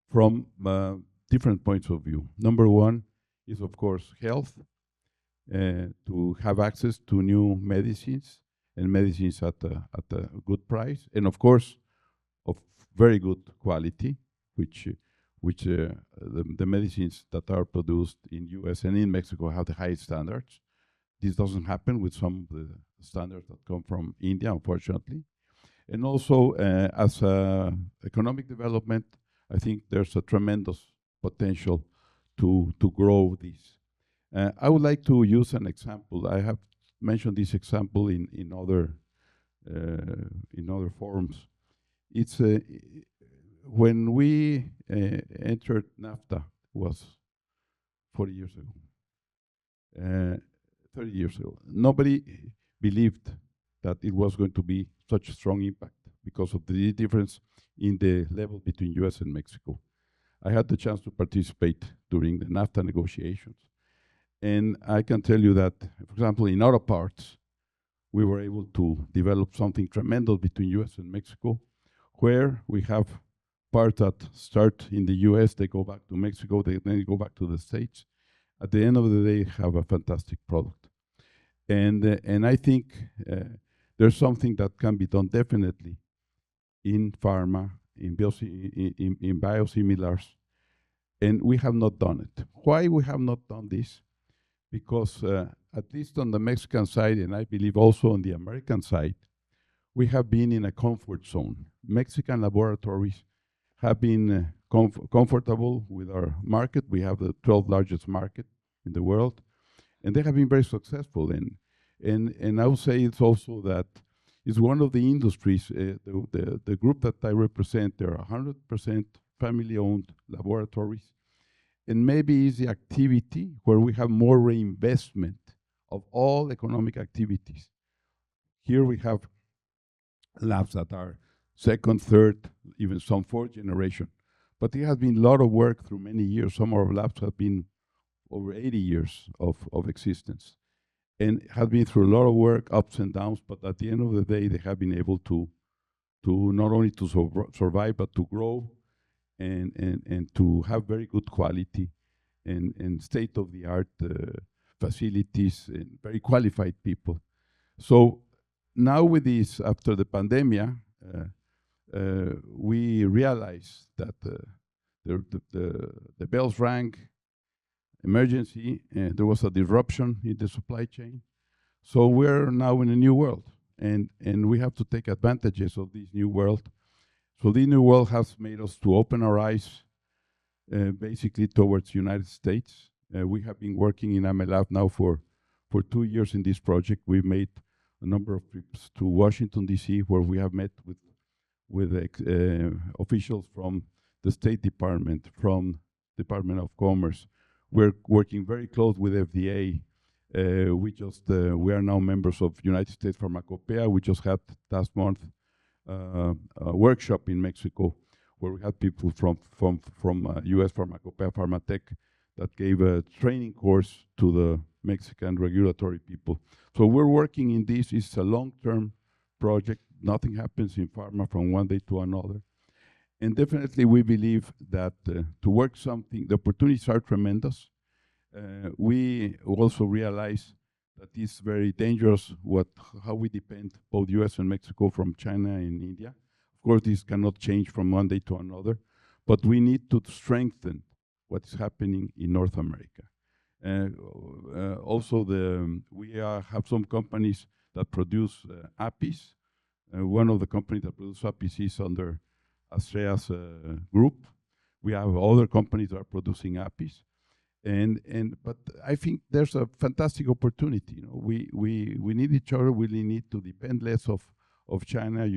from different points of view. Number one is, of course, health, to have access to new medicines, and medicines at a good price, and of course, of very good quality, which the medicines that are produced in U.S. and in Mexico have the highest standards. This doesn't happen with some of the standards that come from India, unfortunately. And also, as economic development, I think there's a tremendous potential to grow this. I would like to use an example. I have mentioned this example in other forums. It's when we entered NAFTA, was 40 years ago, 30 years ago. Nobody believed that it was going to be such a strong impact because of the difference in the level between US and Mexico. I had the chance to participate during the NAFTA negotiations. And I can tell you that, for example, in auto parts, we were able to develop something tremendous between US and Mexico, where we have parts that start in the US, they go back to Mexico, then they go back to the States. At the end of the day, have a fantastic product. And I think there's something that can be done definitely in pharma, in biosimilars, and we have not done it. Why we have not done this? Because at least on the Mexican side, and I believe also on the American side, we have been in a comfort zone. Mexican laboratories have been comfortable with our market. We have the 12th largest market in the world, and they have been very successful. And I would say it's also that it's one of the industries, the group that I represent, there are 100% family-owned laboratories, and maybe it's the activity where we have more reinvestment of all economic activities. Here we have labs that are second, third, even some fourth generation. But it has been a lot of work through many years. Some of our labs have been over 80 years of existence, and have been through a lot of work, ups and downs. But at the end of the day, they have been able to not only to survive but to grow and to have very good quality and state-of-the-art facilities and very qualified people. So now with this, after the pandemic, we realized that the bells rang, emergency, there was a disruption in the supply chain. So we're now in a new world, and we have to take advantages of this new world. So this new world has made us to open our eyes basically towards United States. We have been working in AMELAB now for 2 years in this project. We've made a number of trips to Washington, D.C., where we have met with officials from the State Department, from Department of Commerce. We're working very close with FDA. We are now members of United States Pharmacopoeia. We just had last month a workshop in Mexico where we had people from US Pharmacopoeia, Pharmatech, that gave a training course to the Mexican regulatory people. So we're working in this. It's a long-term project. Nothing happens in pharma from one day to another. And definitely we believe that to work something, the opportunities are tremendous. We also realize that it's very dangerous how we depend both US and Mexico from China and India. Of course, this cannot change from one day to another, but we need to strengthen what is happening in North America. Also, we have some companies that produce APIs. One of the companies that produce APIs is under Astrea's group. We have other companies that are producing APIs. But I think there's a fantastic opportunity. You know, we need each other. We really need to depend less of China,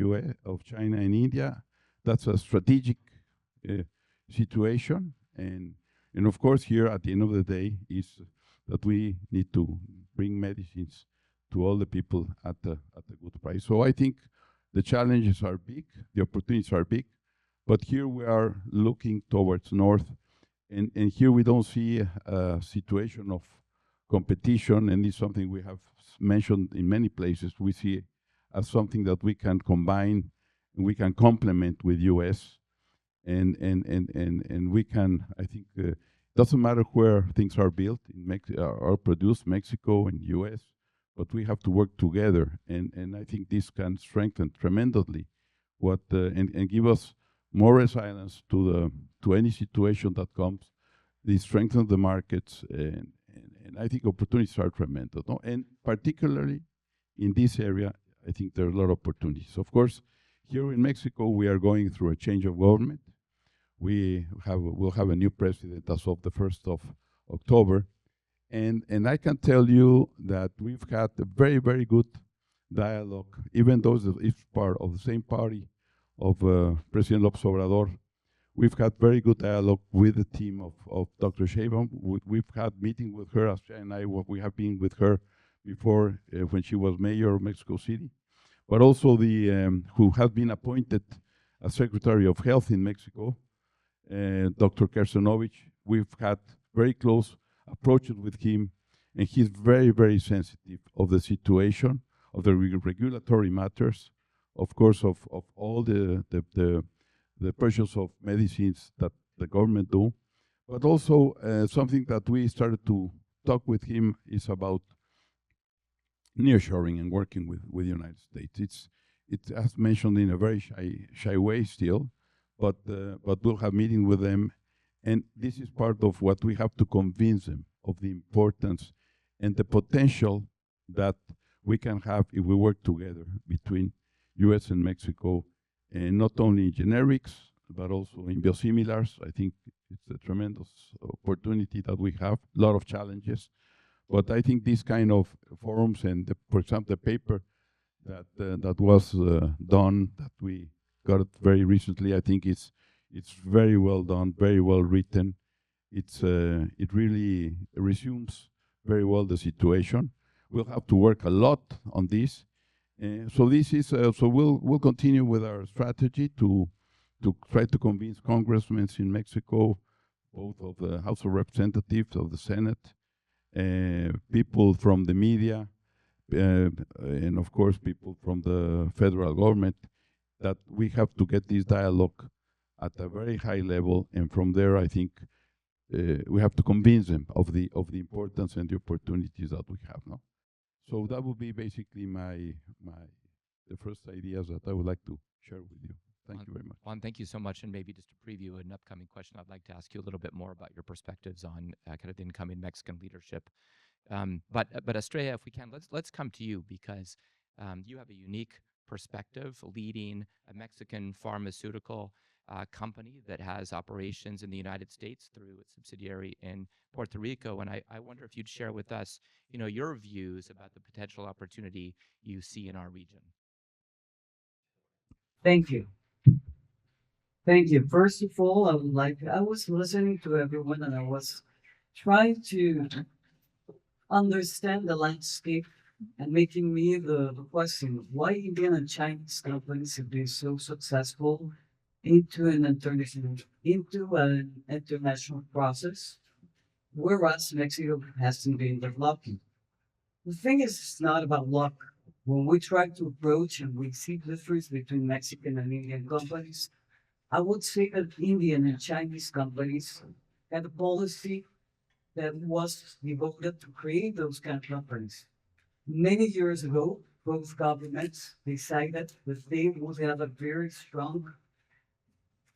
of China and India. That's a strategic situation. And of course, here at the end of the day is that we need to bring medicines to all the people at a good price. So I think the challenges are big, the opportunities are big, but here we are looking towards north. And here we don't see a situation of competition, and it's something we have mentioned in many places. We see it as something that we can combine and we can complement with US. And we can, I think, doesn't matter where things are built, or produced, Mexico and US, but we have to work together. And I think this can strengthen tremendously and give us more resilience to any situation that comes. They strengthen the markets, and I think opportunities are tremendous. No? And particularly in this area, I think there are a lot of opportunities. Of course, here in Mexico, we are going through a change of government. We'll have a new president as of the 1st of October. And I can tell you that we've had a very, very good dialogue, even though it's part of the same party of President López Obrador. We've had very good dialogue with the team of Dr. Sheinbaum. We've had meetings with her, and we have been with her before when she was mayor of Mexico City, but also who has been appointed as Secretary of Health in Mexico, Dr. Kersenovich. We've had very close approaches with him, and he's very, very sensitive of the situation, of the regulatory matters, of course, of all the purchase of medicines that the government do, but also something that we started to talk with him is about nearshoring and working with the United States. It's as mentioned in a very shy way still, but we'll have meetings with them, and this is part of what we have to convince them of the importance and the potential that we can have if we work together between US and Mexico, and not only in generics, but also in biosimilars. I think it's a tremendous opportunity that we have, a lot of challenges. But I think these kind of forums and, for example, the paper that was done, that we got very recently, I think it's very well done, very well written. It really resumes very well the situation. We'll have to work a lot on this. So this is so we'll continue with our strategy to try to convince congressmen in Mexico, both of the House of Representatives, of the Senate, people from the media, and of course people from the federal government, that we have to get this dialogue at a very high level, and from there I think we have to convince them of the importance and the opportunities that we have now. So that would be basically the first ideas that I would like to share with you. Thank you very much. Juan, thank you so much. And maybe just to preview an upcoming question, I'd like to ask you a little bit more about your perspectives on kind of the incoming Mexican leadership. But Estrella, if we can, let's come to you, because you have a unique perspective leading a Mexican pharmaceutical company that has operations in the United States through its subsidiary in Puerto Rico. And I wonder if you'd share with us, your views about the potential opportunity you see in our region. Thank you. Thank you. First of all, I was listening to everyone and I was trying to understand the landscape and making me the question, why Indian and Chinese companies have been so successful into an international process, whereas Mexico hasn't been developing. The thing is, it's not about luck. When we try to approach and we see the difference between Mexican and Indian companies, I would say that Indian and Chinese companies had a policy that was devoted to create those kind of companies. Many years ago, both governments decided that they would have a very strong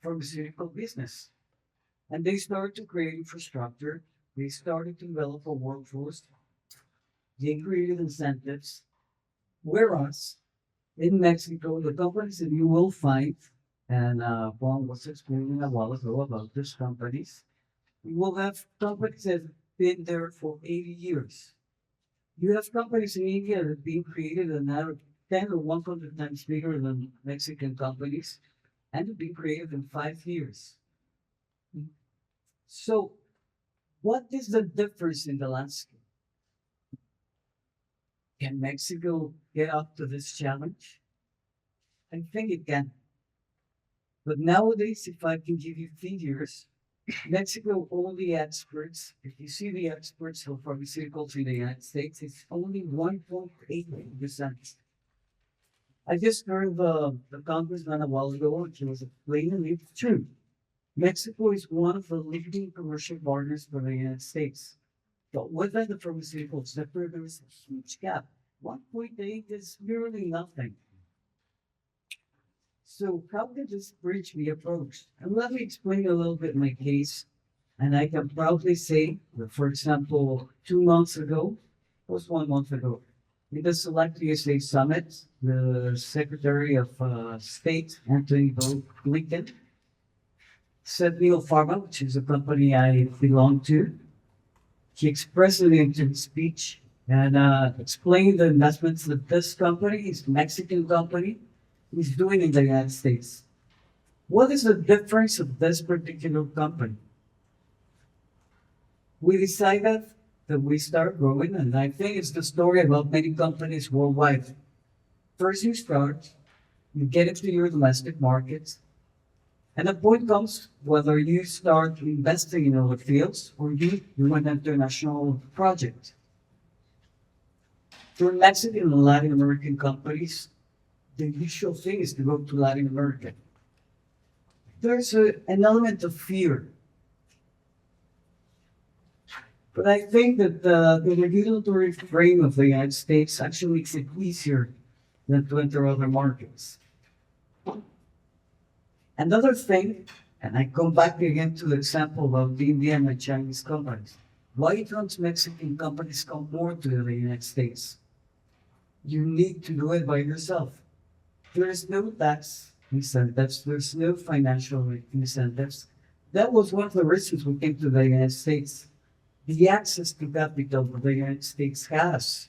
pharmaceutical business. And they started to create infrastructure. They started to develop a workforce. They created incentives. Whereas in Mexico, the companies that you will find, and Juan was explaining a while ago about these companies, you will have companies that have been there for 80 years. You have companies in India that have been created and are 10 or 100 times bigger than Mexican companies, and have been created in 5 years. So, what is the difference in the landscape? Can Mexico get up to this challenge? I think it can. But nowadays, if I can give you figures, Mexico only exports, if you see the exports of pharmaceuticals in the United States, it's only 1.8%. I just heard the congressman a while ago, and he was explaining it's true. Mexico is one of the leading commercial partners for the United States. But within the pharmaceutical sector, there is a huge gap. 1.8 is merely nothing. So how can this bridge be approached? And let me explain a little bit my case. And I can proudly say that, for example, 2 months ago, it was 1 month ago, in the Select USA Summit, the Secretary of State, Anthony Blinken, said Neo Pharma, which is a company I belong to, he expressed it into his speech and explained the investments that this company, his Mexican company, is doing in the United States. What is the difference of this particular company? We decided that we start growing, and I think it's the story about many companies worldwide. First you start, you get into your domestic markets, and the point comes whether you start investing in other fields or you do an international project. For Mexican and Latin American companies, the usual thing is to go to Latin America. There's an element of fear. But I think that the regulatory frame of the United States actually makes it easier than to enter other markets. Another thing, and I come back again to the example of the Indian and Chinese companies. Why don't Mexican companies come more to the United States? You need to do it by yourself. There is no tax incentives, there's no financial incentives. That was one of the reasons we came to the United States. The access to capital that the United States has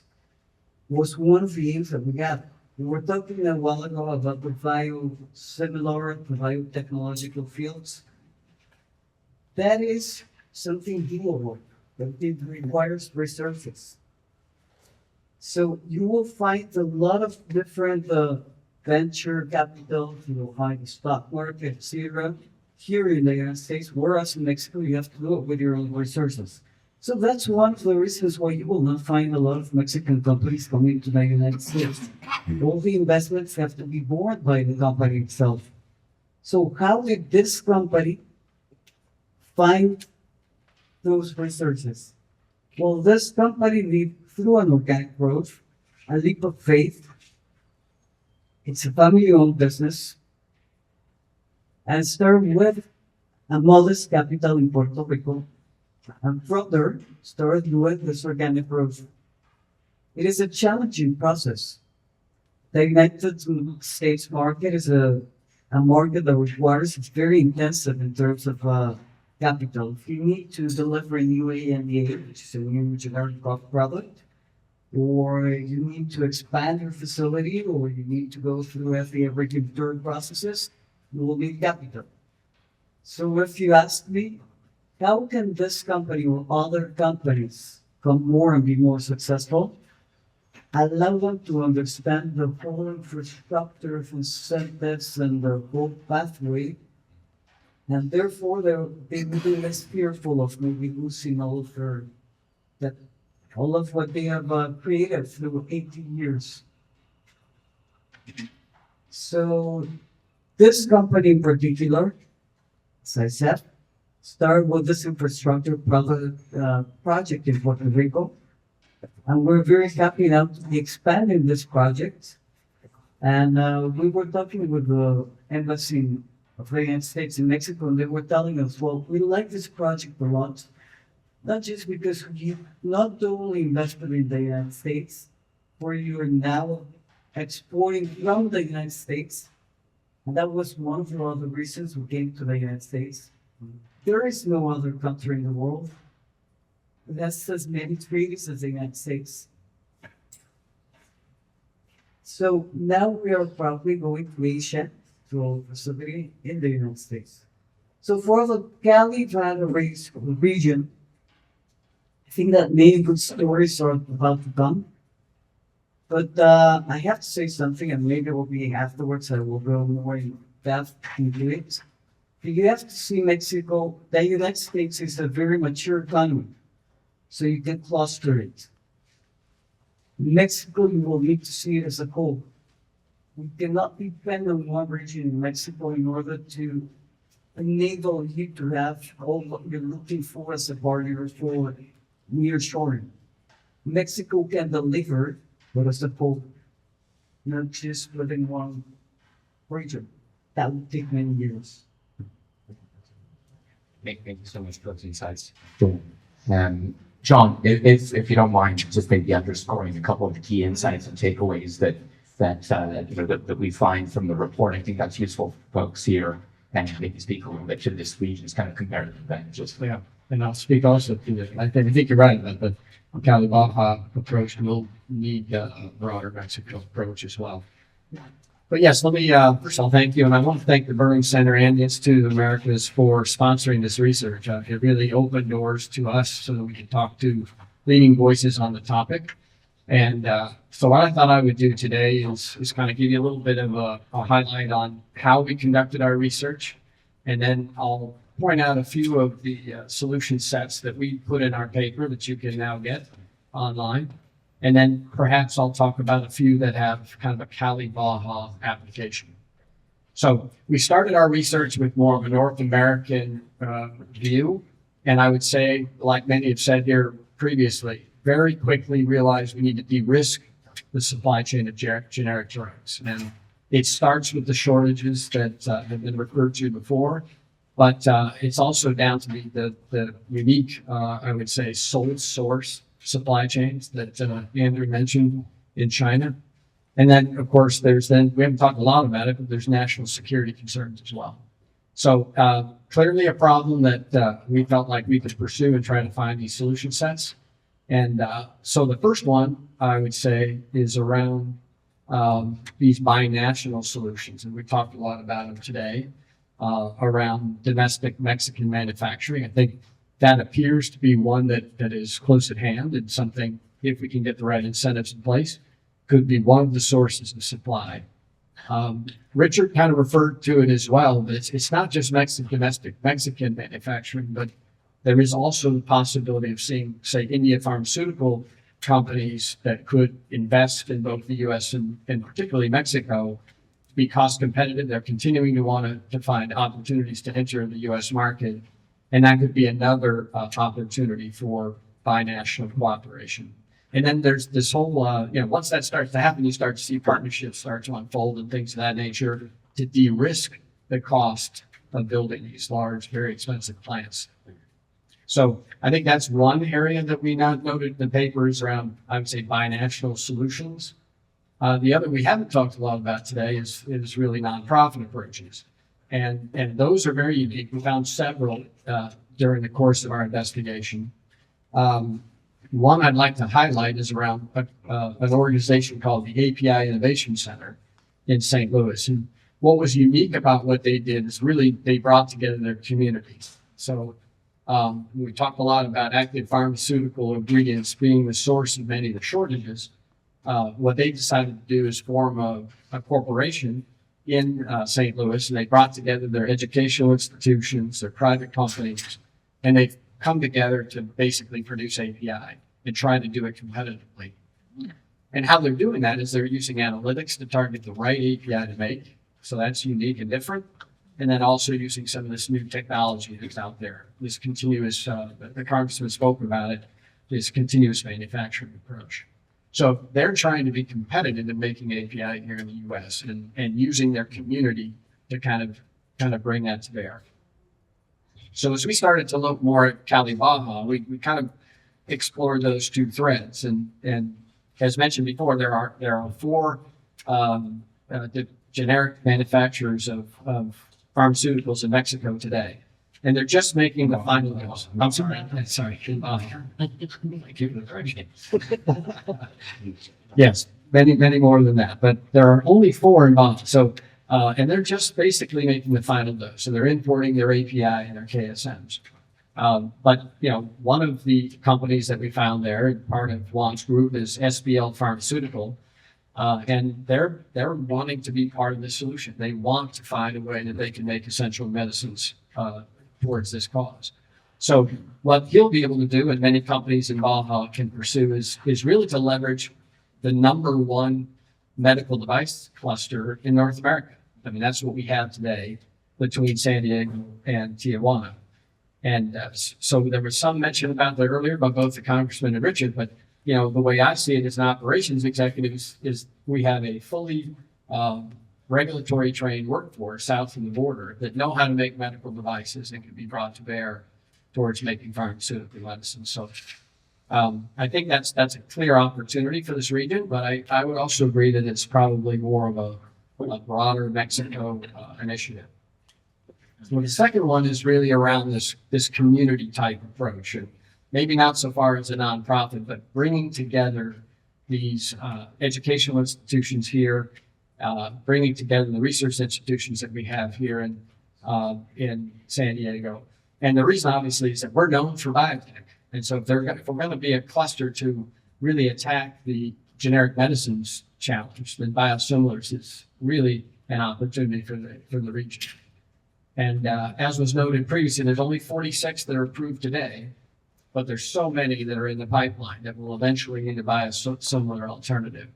was one of the aims that we got. We were talking a while ago about the biosimilar, the biotechnological fields. That is something doable, but it requires resources. So you will find a lot of different venture capital, you will find the stock market, etc. here in the United States, whereas in Mexico, you have to do it with your own resources. So that's one of the reasons why you will not find a lot of Mexican companies coming to the United States. All the investments have to be borne by the company itself. So how did this company find those resources? Well, this company lived through an organic growth, a leap of faith. It's a family-owned business and started with a modest capital in Puerto Rico, and from there started with this organic growth. It is a challenging process. The United States market is a market that requires, it's very intensive in terms of capital. If you need to deliver a new ANDA, which is a new generic product, or you need to expand your facility, or you need to go through FDA regulatory processes, you will need capital. So if you ask me, how can this company or other companies come more and be more successful? Allow them to understand the whole infrastructure of incentives and the whole pathway, and therefore they will be less fearful of maybe losing all of what they have created through 18 years. So this company in particular, as I said, started with this infrastructure project in Puerto Rico. And we're very happy now to be expanding this project. And we were talking with the embassy of the United States in Mexico, and they were telling us, well, we like this project a lot, not just because we not only invested in the United States, where you are now exporting from the United States, and that was one of the other reasons we came to the United States. There is no other country in the world that has as many treaties as the United States. So now we are probably going to Asia, to a facility in the United States. So for the Cali Valley region, I think that many good stories are about to come. But I have to say something, and maybe it will be afterwards. I will go more in depth into it. You have to see Mexico. The United States is a very mature economy, so you can cluster it. Mexico, you will need to see it as a whole. We cannot depend on one region in Mexico in order to enable you to have all what you're looking for as a partner for nearshoring. Mexico can deliver, but as a whole, not just within one region. That would take many years. Thank you so much for those insights. John, if you don't mind, just maybe underscoring a couple of the key insights and takeaways that we find from the report. I think that's useful for folks here, and maybe speak a little bit to this region's kind of comparative advantages. Yeah, and I'll speak also to this. I think you're right about the Cali Baja approach. We'll need a broader Mexico approach as well. But yes, let me first of all thank you, and I want to thank the Burning Center and the Institute of Americas for sponsoring this research. It really opened doors to us so that we could talk to leading voices on the topic. And so what I thought I would do today is kind of give you a little bit of a highlight on how we conducted our research, and then I'll point out a few of the solution sets that we put in our paper that you can now get online. And then perhaps I'll talk about a few that have kind of a Cali Baja application. So we started our research with more of a North American view. And I would say, like many have said here previously, very quickly realized we need to de-risk the supply chain of generic drugs. And it starts with the shortages that have been referred to before, but it's also down to the unique, I would say, sole source supply chains that Andrew mentioned in China. And then, of course, we haven't talked a lot about it, but there's national security concerns as well. So clearly a problem that we felt like we could pursue and try to find these solution sets. And so the first one, I would say, is around these binational solutions. And we talked a lot about them today around domestic Mexican manufacturing. I think that appears to be one that is close at hand, and something, if we can get the right incentives in place, could be one of the sources of supply. Richard kind of referred to it as well, but it's not just domestic Mexican manufacturing, but there is also the possibility of seeing, say, India pharmaceutical companies that could invest in both the U.S. and particularly Mexico to be cost competitive. They're continuing to want to find opportunities to enter the U.S. market, and that could be another opportunity for binational cooperation. And then there's this whole, once that starts to happen, you start to see partnerships start to unfold and things of that nature to de-risk the cost of building these large, very expensive plants. So I think that's one area that we not noted in the papers around, I would say, binational solutions. The other we haven't talked a lot about today is really nonprofit approaches. And those are very unique. We found several during the course of our investigation. One I'd like to highlight is around an organization called the API Innovation Center in St. Louis. And what was unique about what they did is really they brought together their communities. So we talked a lot about active pharmaceutical ingredients being the source of many of the shortages. What they decided to do is form a corporation in St. Louis, and they brought together their educational institutions, their private companies, and they've come together to basically produce API and try to do it competitively. And how they're doing that is they're using analytics to target the right API to make. So that's unique and different. And then also using some of this new technology that's out there, this continuous, the congressman spoke about it, this continuous manufacturing approach. So they're trying to be competitive in making API here in the U.S. and using their community to kind of bring that to bear. So as we started to look more at Cali Baja, we kind of explored those two threads. And as mentioned before, there are four generic manufacturers of pharmaceuticals in Mexico today. And they're just making the final dose. I'm sorry. Thank you for the correction. Yes, many more than that. But there are only four involved. So and they're just basically making the final dose. So they're importing their API and their KSMs. But one of the companies that we found there, part of Juan's group, is SBL Pharmaceutical, and they're wanting to be part of the solution. They want to find a way that they can make essential medicines towards this cause. So what he'll be able to do, and many companies in Baja can pursue, is really to leverage the #1 medical device cluster in North America. I mean, that's what we have today between San Diego and Tijuana. And so there was some mention about that earlier by both the congressman and Richard, but the way I see it as an operations executive is we have a fully regulatory trained workforce south of the border that know how to make medical devices and can be brought to bear towards making pharmaceutical medicines. So I think that's a clear opportunity for this region, but I would also agree that it's probably more of a broader Mexico initiative. So the second one is really around this community type approach, and maybe not so far as a nonprofit, but bringing together these educational institutions here, bringing together the research institutions that we have here in San Diego. And the reason obviously is that we're known for biotech. And so if we're going to be a cluster to really attack the generic medicines challenge, then biosimilars is really an opportunity for the region. And as was noted previously, there's only 46 that are approved today, but there's so many that are in the pipeline that will eventually need a biosimilar alternative.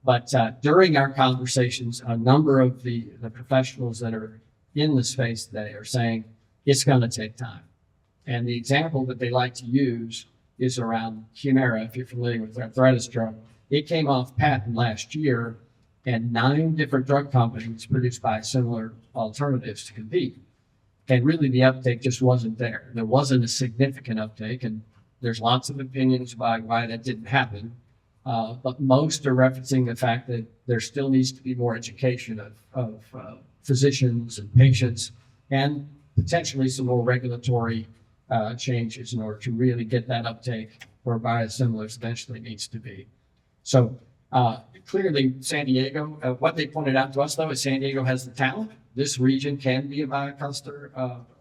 But during our conversations, a number of the professionals that are in the space today are saying it's going to take time. And the example that they like to use is around Humira, if you're familiar with the arthritis drug. It came off patent last year, and 9 different drug companies produced biosimilar alternatives to compete. And really the uptake just wasn't there. There wasn't a significant uptake, and there's lots of opinions about why that didn't happen. But most are referencing the fact that there still needs to be more education of physicians and patients, and potentially some more regulatory changes in order to really get that uptake where biosimilars eventually needs to be. So clearly San Diego, what they pointed out to us though is San Diego has the talent. This region can be a biocluster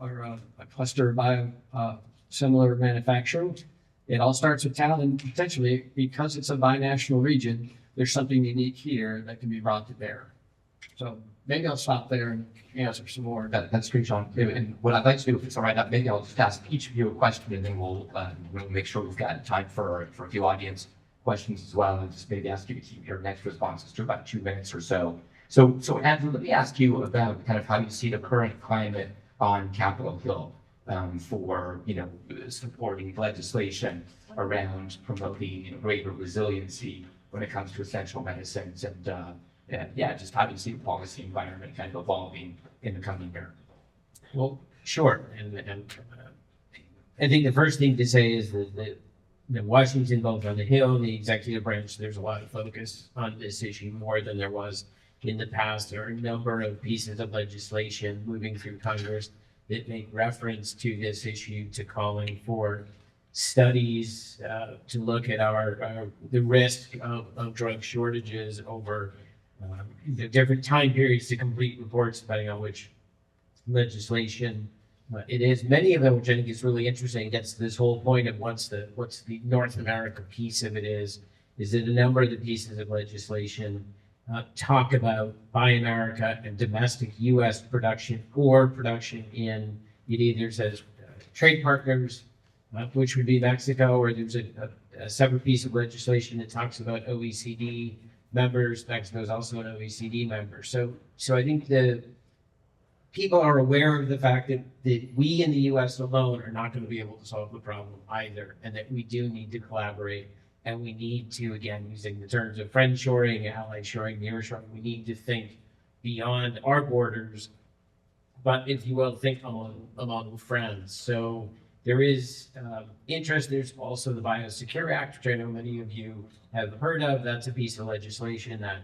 or a cluster of biosimilar manufacturing. It all starts with talent, and potentially because it's a binational region, there's something unique here that can be brought to bear. So maybe I'll stop there and answer some more. That's great, Sean. And what I'd like to do, if it's all right, maybe I'll just ask each of you a question, and then we'll make sure we've got time for a few audience questions as well, and just maybe ask you to keep your next responses to about 2 minutes or so. So Andrew, let me ask you about kind of how you see the current climate on Capitol Hill for supporting legislation around promoting greater resiliency when it comes to essential medicines, and just how do you see the policy environment kind of evolving in the coming year? Well, sure. And I think the first thing to say is that Washington, both on the Hill and the executive branch, there's a lot of focus on this issue more than there was in the past. There are a number of pieces of legislation moving through Congress that make reference to this issue, to calling for studies to look at the risk of drug shortages over the different time periods to complete reports, depending on which legislation it is. Many of them, which I think is really interesting, gets to this whole point of what's the North America piece of it is that a number of the pieces of legislation talk about Buy America and domestic U.S. production or production in, it either says trade partners, which would be Mexico, or there's a separate piece of legislation that talks about OECD members. Mexico is also an OECD member. So I think the people are aware of the fact that we in the U.S. alone are not going to be able to solve the problem either, and that we do need to collaborate, and we need to, again, using the terms of friendshoring, ally shoring, nearshoring, we need to think beyond our borders, but if you will, think among friends. So there is interest. There's also the Biosecure Act, which I know many of you have heard of. That's a piece of legislation that,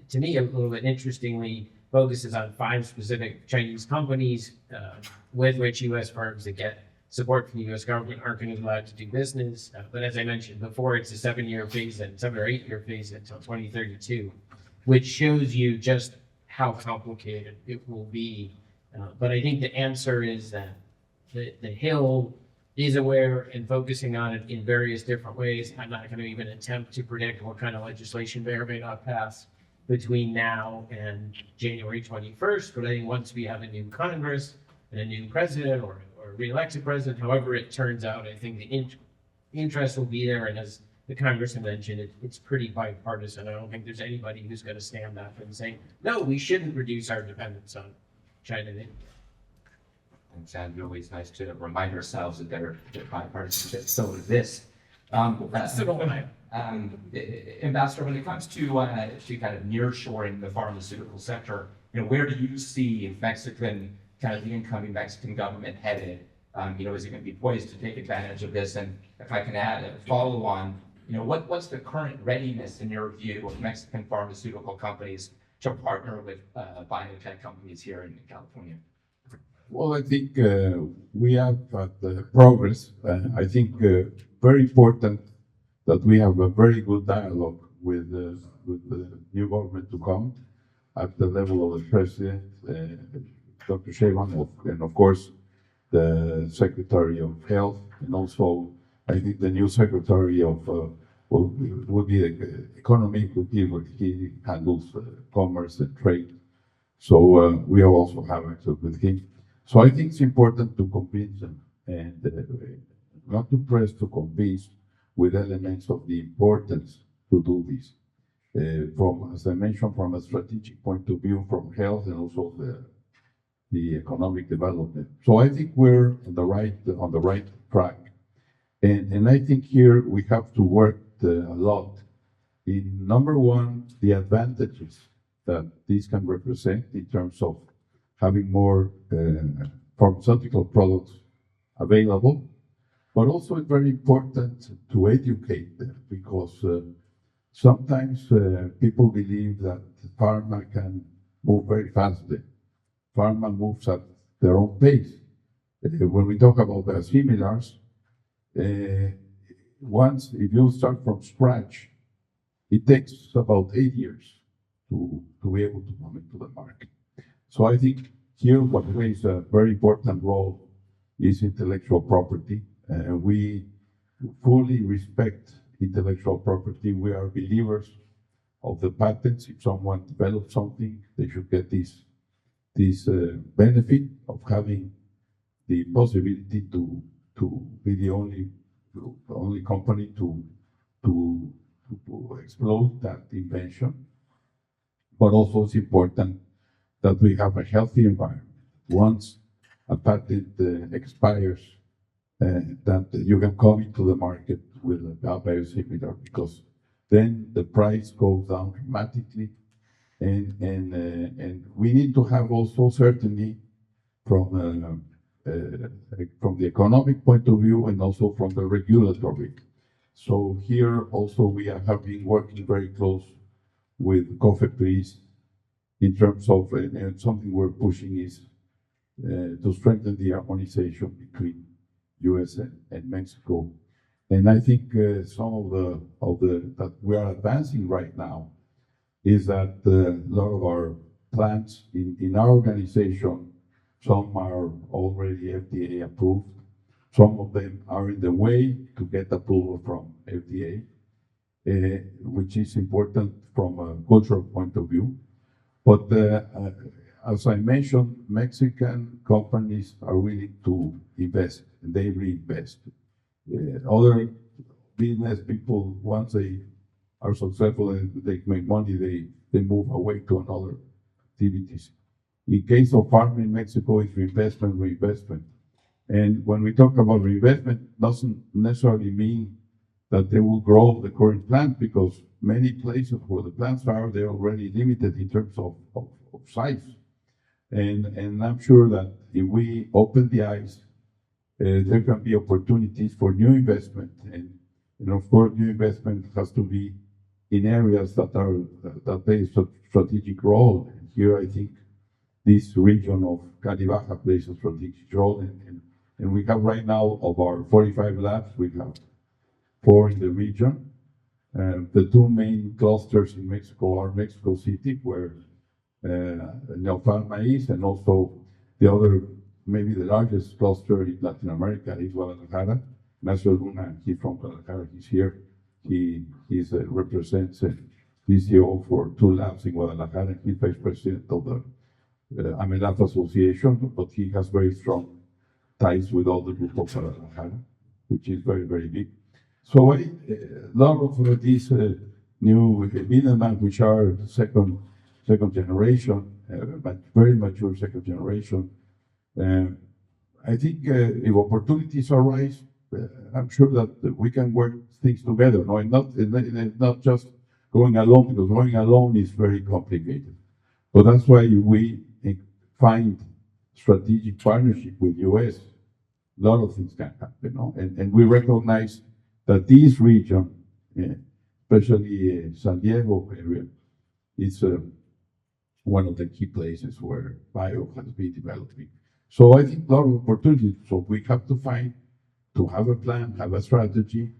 to me, a little bit interestingly, focuses on 5 specific Chinese companies with which U.S. firms that get support from the U.S. government aren't going to be allowed to do business. But as I mentioned before, it's a 7-year phase-in, 7 or 8-year phase-in until 2032, which shows you just how complicated it will be. But I think the answer is that the Hill is aware and focusing on it in various different ways. I'm not going to even attempt to predict what kind of legislation may or may not pass between now and January 21st. But I think once we have a new Congress and a new president or re-elected president, however it turns out, I think the interest will be there. And as the Congressman mentioned, it's pretty bipartisan. I don't think there's anybody who's going to stand up and say, no, we shouldn't reduce our dependence on China and India. It's always nice to remind ourselves that they're bipartisanship still exists. Ambassador, when it comes to kind of nearshoring the pharmaceutical sector, where do you see the incoming Mexican government headed? Is it going to be poised to take advantage of this? And if I can add a follow on, what's the current readiness in your view of Mexican pharmaceutical companies to partner with biotech companies here in California? Well, I think we have progress. I think very important that we have a very good dialogue with the new government to come at the level of the president, Dr. Sheinbaum, and of course the Secretary of Health, and also I think the new Secretary of will be the economy, he handles commerce and trade. So we also have access with him. So I think it's important to convince them, and not to press, to convince with elements of the importance to do this. As I mentioned, from a strategic point of view, from health and also the economic development. So I think we're on the right track. And I think here we have to work a lot in, number one, the advantages that this can represent in terms of having more pharmaceutical products available, but also it's very important to educate them, because sometimes people believe that pharma can move very fast. Pharma moves at their own pace. When we talk about biosimilars, if you start from scratch, it takes about 8 years to be able to come into the market. So I think here what plays a very important role is intellectual property. We fully respect intellectual property. We are believers of the patents. If someone develops something, they should get this benefit of having the possibility to be the only company to explode that invention. But also it's important that we have a healthy environment. Once a patent expires, that you can come into the market with a biosimilar, because then the price goes down dramatically, and we need to have also certainty from the economic point of view and also from the regulatory. So here also we have been working very close with COFEPRIS in terms of something we're pushing is to strengthen the harmonization between US and Mexico. And I think some of the that we are advancing right now is that a lot of our plants in our organization, some are already FDA approved. Some of them are in the way to get approval from FDA, which is important from a cultural point of view. But as I mentioned, Mexican companies are willing to invest, and they reinvest. Other business people, once they are successful and they make money, they move away to another activities. In case of pharma in Mexico, it's reinvestment. And when we talk about reinvestment, doesn't necessarily mean that they will grow the current plant, because many places where the plants are, they're already limited in terms of size. And I'm sure that if we open the eyes, there can be opportunities for new investment. And of course, new investment has to be in areas that play a strategic role. And here, I think this region of Caribaja plays a strategic role. And we have right now, of our 45 labs, we have 4 in the region. The 2 main clusters in Mexico are Mexico City, where Neopharma is, and also the other, maybe the largest cluster in Latin America is Guadalajara. Ignacio Luna, he's from Guadalajara, he's here. He represents DCO for 2 labs in Guadalajara. He's vice president of the AMELAF Association, but he has very strong ties with all the group of Guadalajara, which is very, very big. So a lot of these new middlemen, which are second generation, but very mature second generation, I think if opportunities arise, I'm sure that we can work things together. No, it's not just going alone, because going alone is very complicated. But that's why we find strategic partnership with US. A lot of things can happen, no? And we recognize that this region, especially San Diego area, is one of the key places where bio has been developing. So I think a lot of opportunities. So we have to have a plan, have a strategy,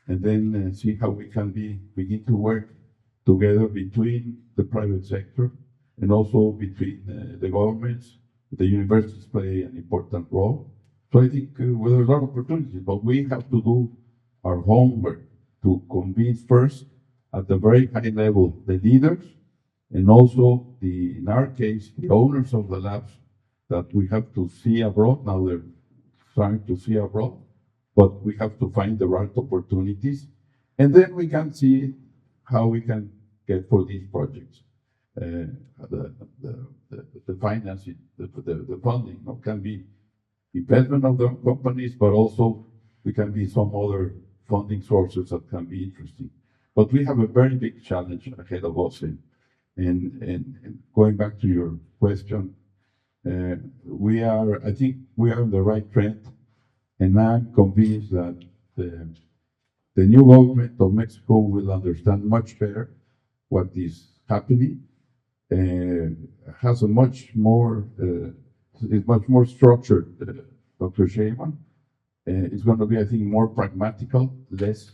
and then see how we can begin to work together between the private sector and also between the governments. The universities play an important role. So I think there are a lot of opportunities, but we have to do our homework to convince first, at the very high level, the leaders, and also in our case, the owners of the labs, that we have to see abroad. Now they're trying to see abroad, but we have to find the right opportunities, and then we can see how we can get for these projects the financing, the funding. It can be investment of the companies, but also there can be some other funding sources that can be interesting. But we have a very big challenge ahead of us. And going back to your question, I think we are on the right trend, and I'm convinced that the new government of Mexico will understand much better what is happening, has a much more is much more structured, Dr. Sheinbaum. It's going to be, I think, more pragmatical, less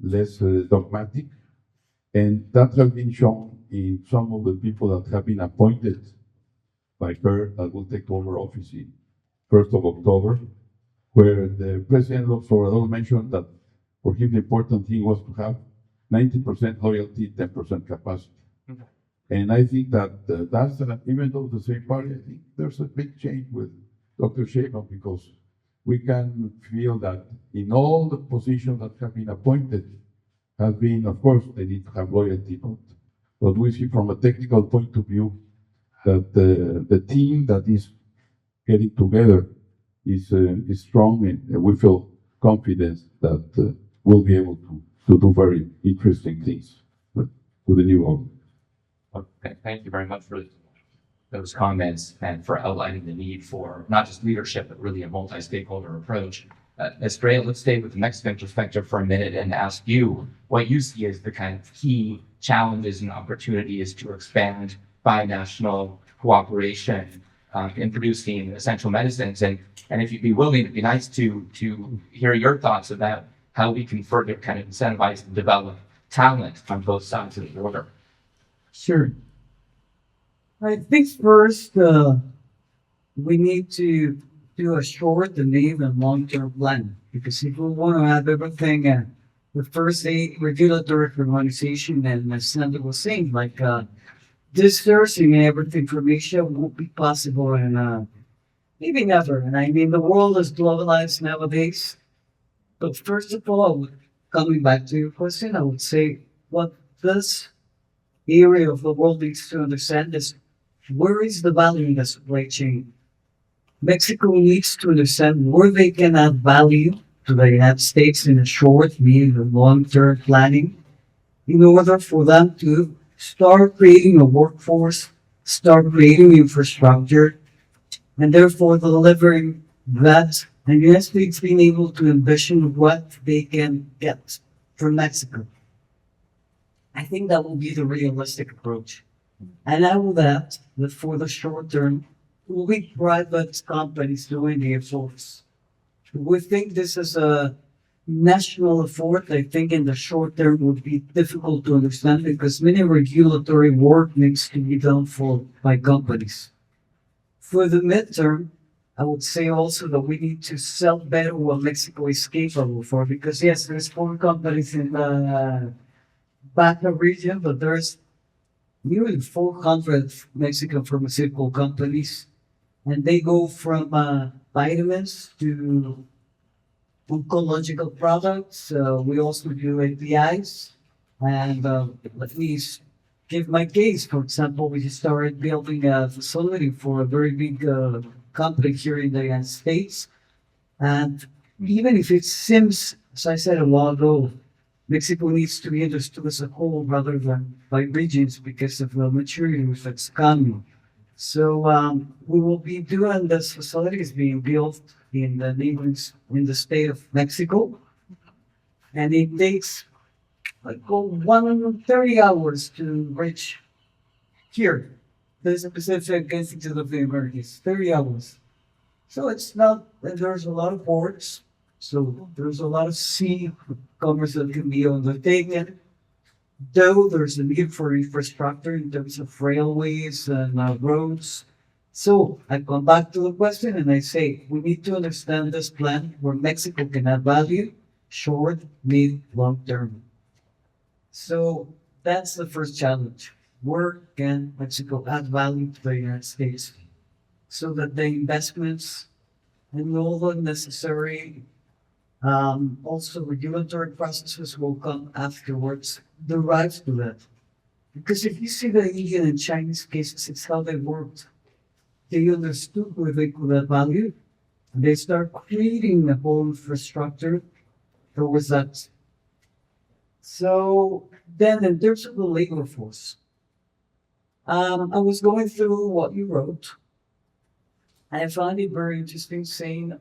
dogmatic, and that has been shown in some of the people that have been appointed by her that will take over office in 1st of October, where the President López Obrador mentioned that for him the important thing was to have 90% loyalty, 10% capacity. And I think that that's, even though the same party, I think there's a big change with Dr. Sheinbaum, because we can feel that in all the positions that have been appointed has been, of course, they need to have loyalty, but we see from a technical point of view that the team that is getting together is strong, and we feel confident that we'll be able to do very interesting things with the new order. Okay, thank you very much for those comments and for outlining the need for not just leadership, but really a multi-stakeholder approach. Estrella, let's stay with the Mexican perspective for a minute and ask you what you see as the kind of key challenges and opportunities to expand binational cooperation in producing essential medicines. And if you'd be willing, it'd be nice to hear your thoughts about how we can further kind of incentivize and develop talent on both sides of the border. Sure. I think first we need to do a short and even long-term plan, because if we want to have everything, the first regulatory harmonization, and as Sandra was saying, like dispersing everything from Asia won't be possible, and maybe never. And I mean, the world is globalized nowadays. But first of all, coming back to your question, I would say what this area of the world needs to understand is, where is the value in the supply chain? Mexico needs to understand where they can add value to the United States in a short, medium, and long-term planning, in order for them to start creating a workforce, start creating infrastructure, and therefore delivering that. And the United States being able to envision what they can get from Mexico. I think that will be the realistic approach. And I will add that for the short term, will be private companies doing the efforts. We think this is a national effort. I think in the short term would be difficult to understand, because many regulatory work needs to be done by companies. For the midterm, I would say also that we need to sell better what Mexico is capable for, because yes, there's 4 companies in the Baja region, but there's nearly 400 Mexican pharmaceutical companies, and they go from vitamins to oncological products. We also do APIs, and let me give my case. For example, we started building a facility for a very big company here in the United States, and even if it seems, as I said a while ago, Mexico needs to be understood as a whole rather than by regions because of the maturity of its economy. So we will be doing this facility is being built in the state of Mexico, and it takes like 130 hours to reach here. The specific Institute of the Americas, 30 hours. So it's not, there's a lot of ports, so there's a lot of sea commerce that can be undertaken. Though there's a need for infrastructure in terms of railways and roads. So I come back to the question and I say, we need to understand this plan where Mexico can add value, short, mid, long term. So that's the first challenge. Where can Mexico add value to the United States so that the investments and all the necessary also regulatory processes will come afterwards, derives to that. Because if you see the Indian and Chinese cases, it's how they worked. They understood where they could add value, and they start creating a whole infrastructure towards that. So then in terms of the labor force, I was going through what you wrote, and I found it very interesting, saying,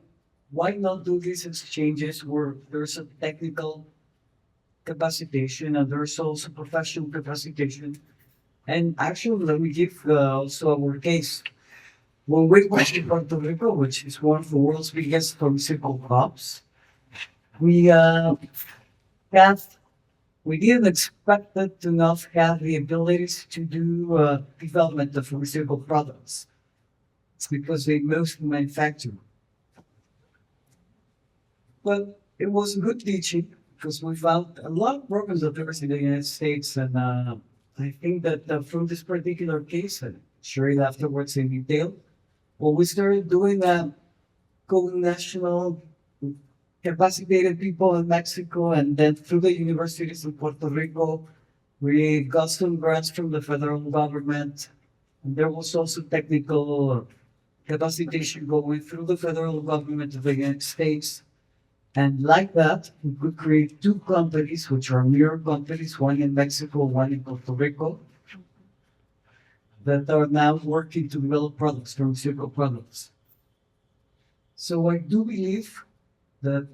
why not do these exchanges where there's a technical capacitation and there's also professional capacitation? And actually, let me give also our case. When we went to Puerto Rico, which is one of the world's biggest pharmaceutical hubs, we didn't expect it to not have the abilities to do development of pharmaceutical products. It's because they mostly manufacture. But it was good teaching, because we found a lot of programs of theirs in the United States, and I think that from this particular case, and share it afterwards in detail, well, we started doing co-national capacitated people in Mexico, and then through the universities in Puerto Rico, we got some grants from the federal government. And there was also technical capacitation going through the federal government of the United States. And like that, we could create two companies, which are mirror companies, one in Mexico, one in Puerto Rico, that are now working to develop products, pharmaceutical products. So I do believe that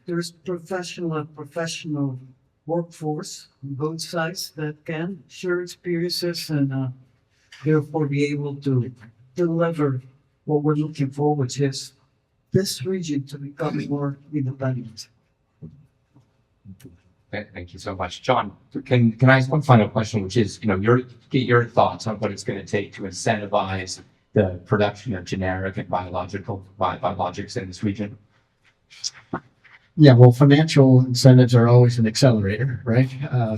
there's professional workforce on both sides that can share experiences and therefore be able to deliver what we're looking for, which is this region to become more independent. Thank you so much, John. Can I ask one final question, which is, get your thoughts on what it's going to take to incentivize the production of generic and biologics in this region? Yeah, well, financial incentives are always an accelerator, right?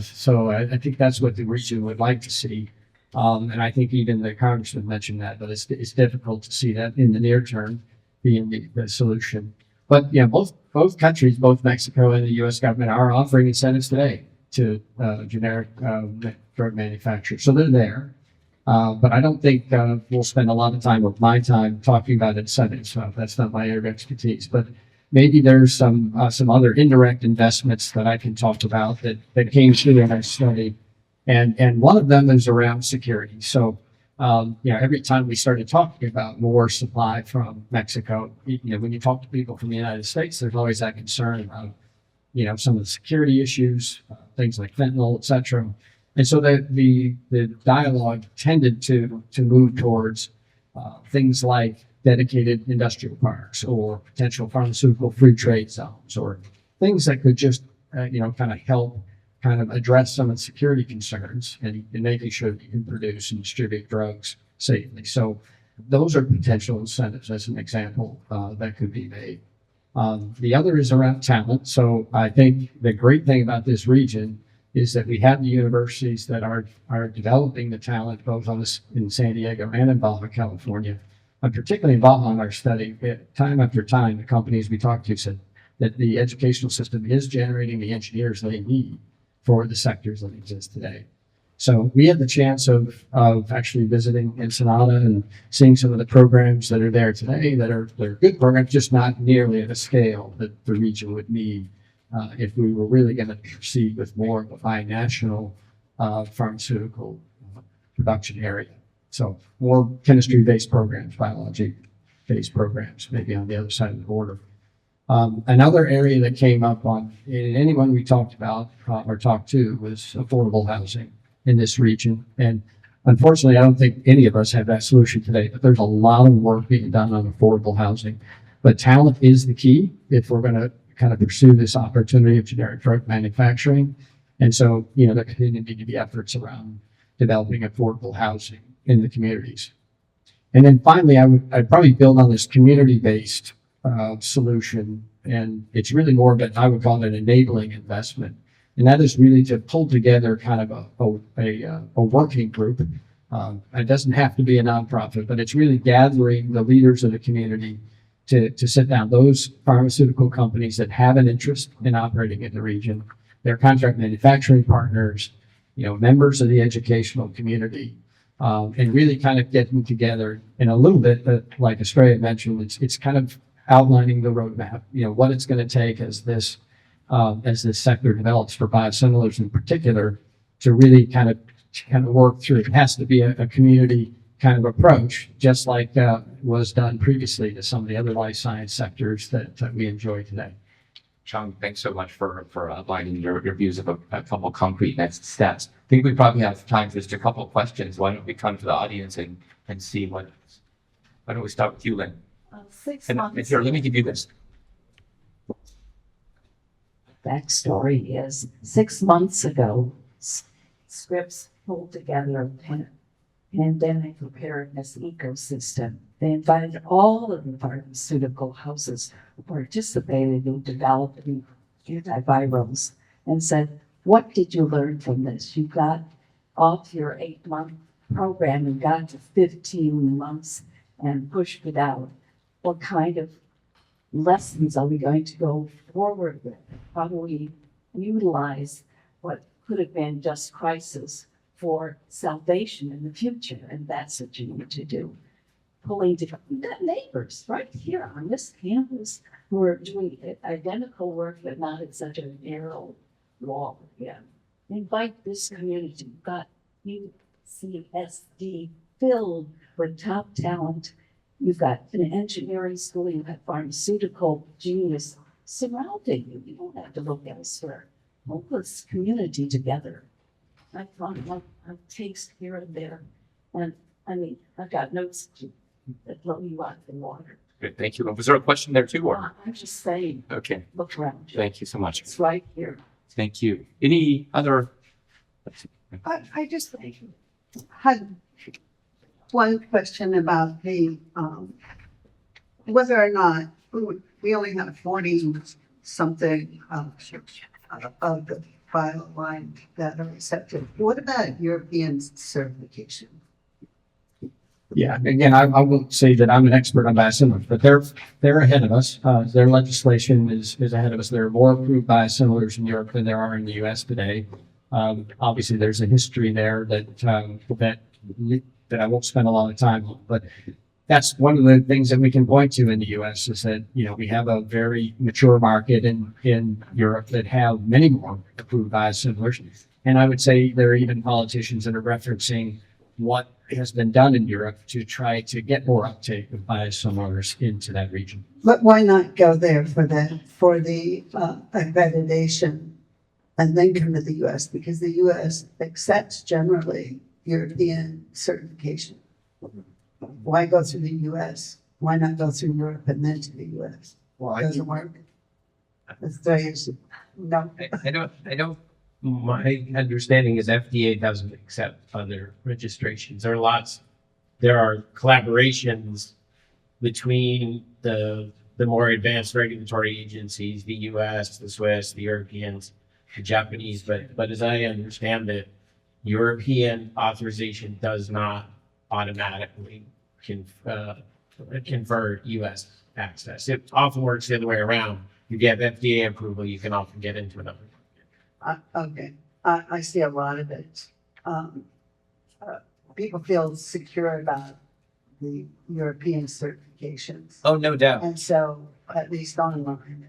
So I think that's what the region would like to see. And I think even the congressman mentioned that, but it's difficult to see that in the near term being the solution. But yeah, both countries, both Mexico and the U.S. government, are offering incentives today to generic drug manufacturers. So they're there. But I don't think we'll spend a lot of time of my time talking about incentives. That's not my area of expertise. But maybe there's some other indirect investments that I can talk about that came through in our study. And one of them is around security. So, every time we started talking about more supply from Mexico, when you talk to people from the United States, there's always that concern about, some of the security issues, things like fentanyl, et cetera. And so the dialogue tended to move towards things like dedicated industrial parks or potential pharmaceutical free trade zones or things that could just, kind of help kind of address some of the security concerns and making sure that you can produce and distribute drugs safely. So those are potential incentives as an example that could be made. The other is around talent. So I think the great thing about this region is that we have the universities that are developing the talent both in San Diego and in Baja California. And particularly in Baja, in our study, time after time, the companies we talked to said that the educational system is generating the engineers they need for the sectors that exist today. So we had the chance of actually visiting Ensenada and seeing some of the programs that are there today that are good programs, just not nearly at a scale that the region would need if we were really going to proceed with more of a binational pharmaceutical production area. So more chemistry-based programs, biology-based programs, maybe on the other side of the border. Another area that came up in anyone we talked about or talked to was affordable housing in this region. And unfortunately, I don't think any of us have that solution today, but there's a lot of work being done on affordable housing. But talent is the key if we're going to kind of pursue this opportunity of generic drug manufacturing. And so, there continue to be efforts around developing affordable housing in the communities. And then finally, I'd probably build on this community-based solution, and it's really more of I would call it an enabling investment, and that is really to pull together kind of a working group. It doesn't have to be a nonprofit, but it's really gathering the leaders of the community to sit down. Those pharmaceutical companies that have an interest in operating in the region, their contract manufacturing partners, members of the educational community, and really kind of getting together in a little bit, like Estrella mentioned, it's kind of outlining the roadmap, what it's going to take as this sector develops for biosimilars in particular to really kind of work through. It has to be a community kind of approach, just like was done previously to some of the other life science sectors that we enjoy today. Chung, thanks so much for outlining your views of a couple concrete next steps. I think we probably have time for just a couple questions. Why don't we come to the audience and see why don't we start with you, Lynn? 6 And months. here, let me give you this. Backstory is 6 months ago, Scripps pulled together a pandemic preparedness ecosystem. They invited all of the pharmaceutical houses who participated in developing antivirals and said, what did you learn from this? You got off your 8-month program and got to 15 months and pushed it out. What kind of lessons are we going to go forward with? How do we utilize what could have been just crisis for salvation in the future? And that's what you need to do. Pulling together, we've got neighbors right here on this campus who are doing identical work, but not at such a narrow wall again. Invite this community. You've got UCSD filled with top talent. You've got an engineering school, you've got pharmaceutical genius surrounding you. You don't have to look elsewhere. Hold this community together. I taste here and there. And I mean, I've got notes that blow you out of the water. Good, thank you. Was there a question there too, or? I'm just saying, Okay, look around you. thank you so much. It's right here. Thank you. Any other? I just had one question about the, whether or not we only have 40 something of the BioLine that are accepted. What about European certification? Yeah, again, I won't say that I'm an expert on biosimilars, but they're ahead of us. Their legislation is ahead of us. There are more approved biosimilars in Europe than there are in the U.S. today. Obviously, there's a history there that I won't spend a lot of time on, but that's one of the things that we can point to in the U.S. is that, you know, we have a very mature market in Europe that have many more approved biosimilars. And I would say there are even politicians that are referencing what has been done in Europe to try to get more uptake of biosimilars into that region. But why not go there for the accreditation and then come to the U.S. because the U.S. accepts generally European certification. Why go through the U.S.? Why not go through Europe and then to the U.S.? Well, Doesn't work. That's very easy. No. I don't, my understanding is FDA doesn't accept other registrations. There are collaborations between the more advanced regulatory agencies, the US, the Swiss, the Europeans, the Japanese, but as I understand it, European authorization does not automatically convert US access. It often works the other way around. You get FDA approval, you can often get into another. Okay, I see a lot of it. People feel secure about the European certifications. Oh, no doubt. And so, at least online,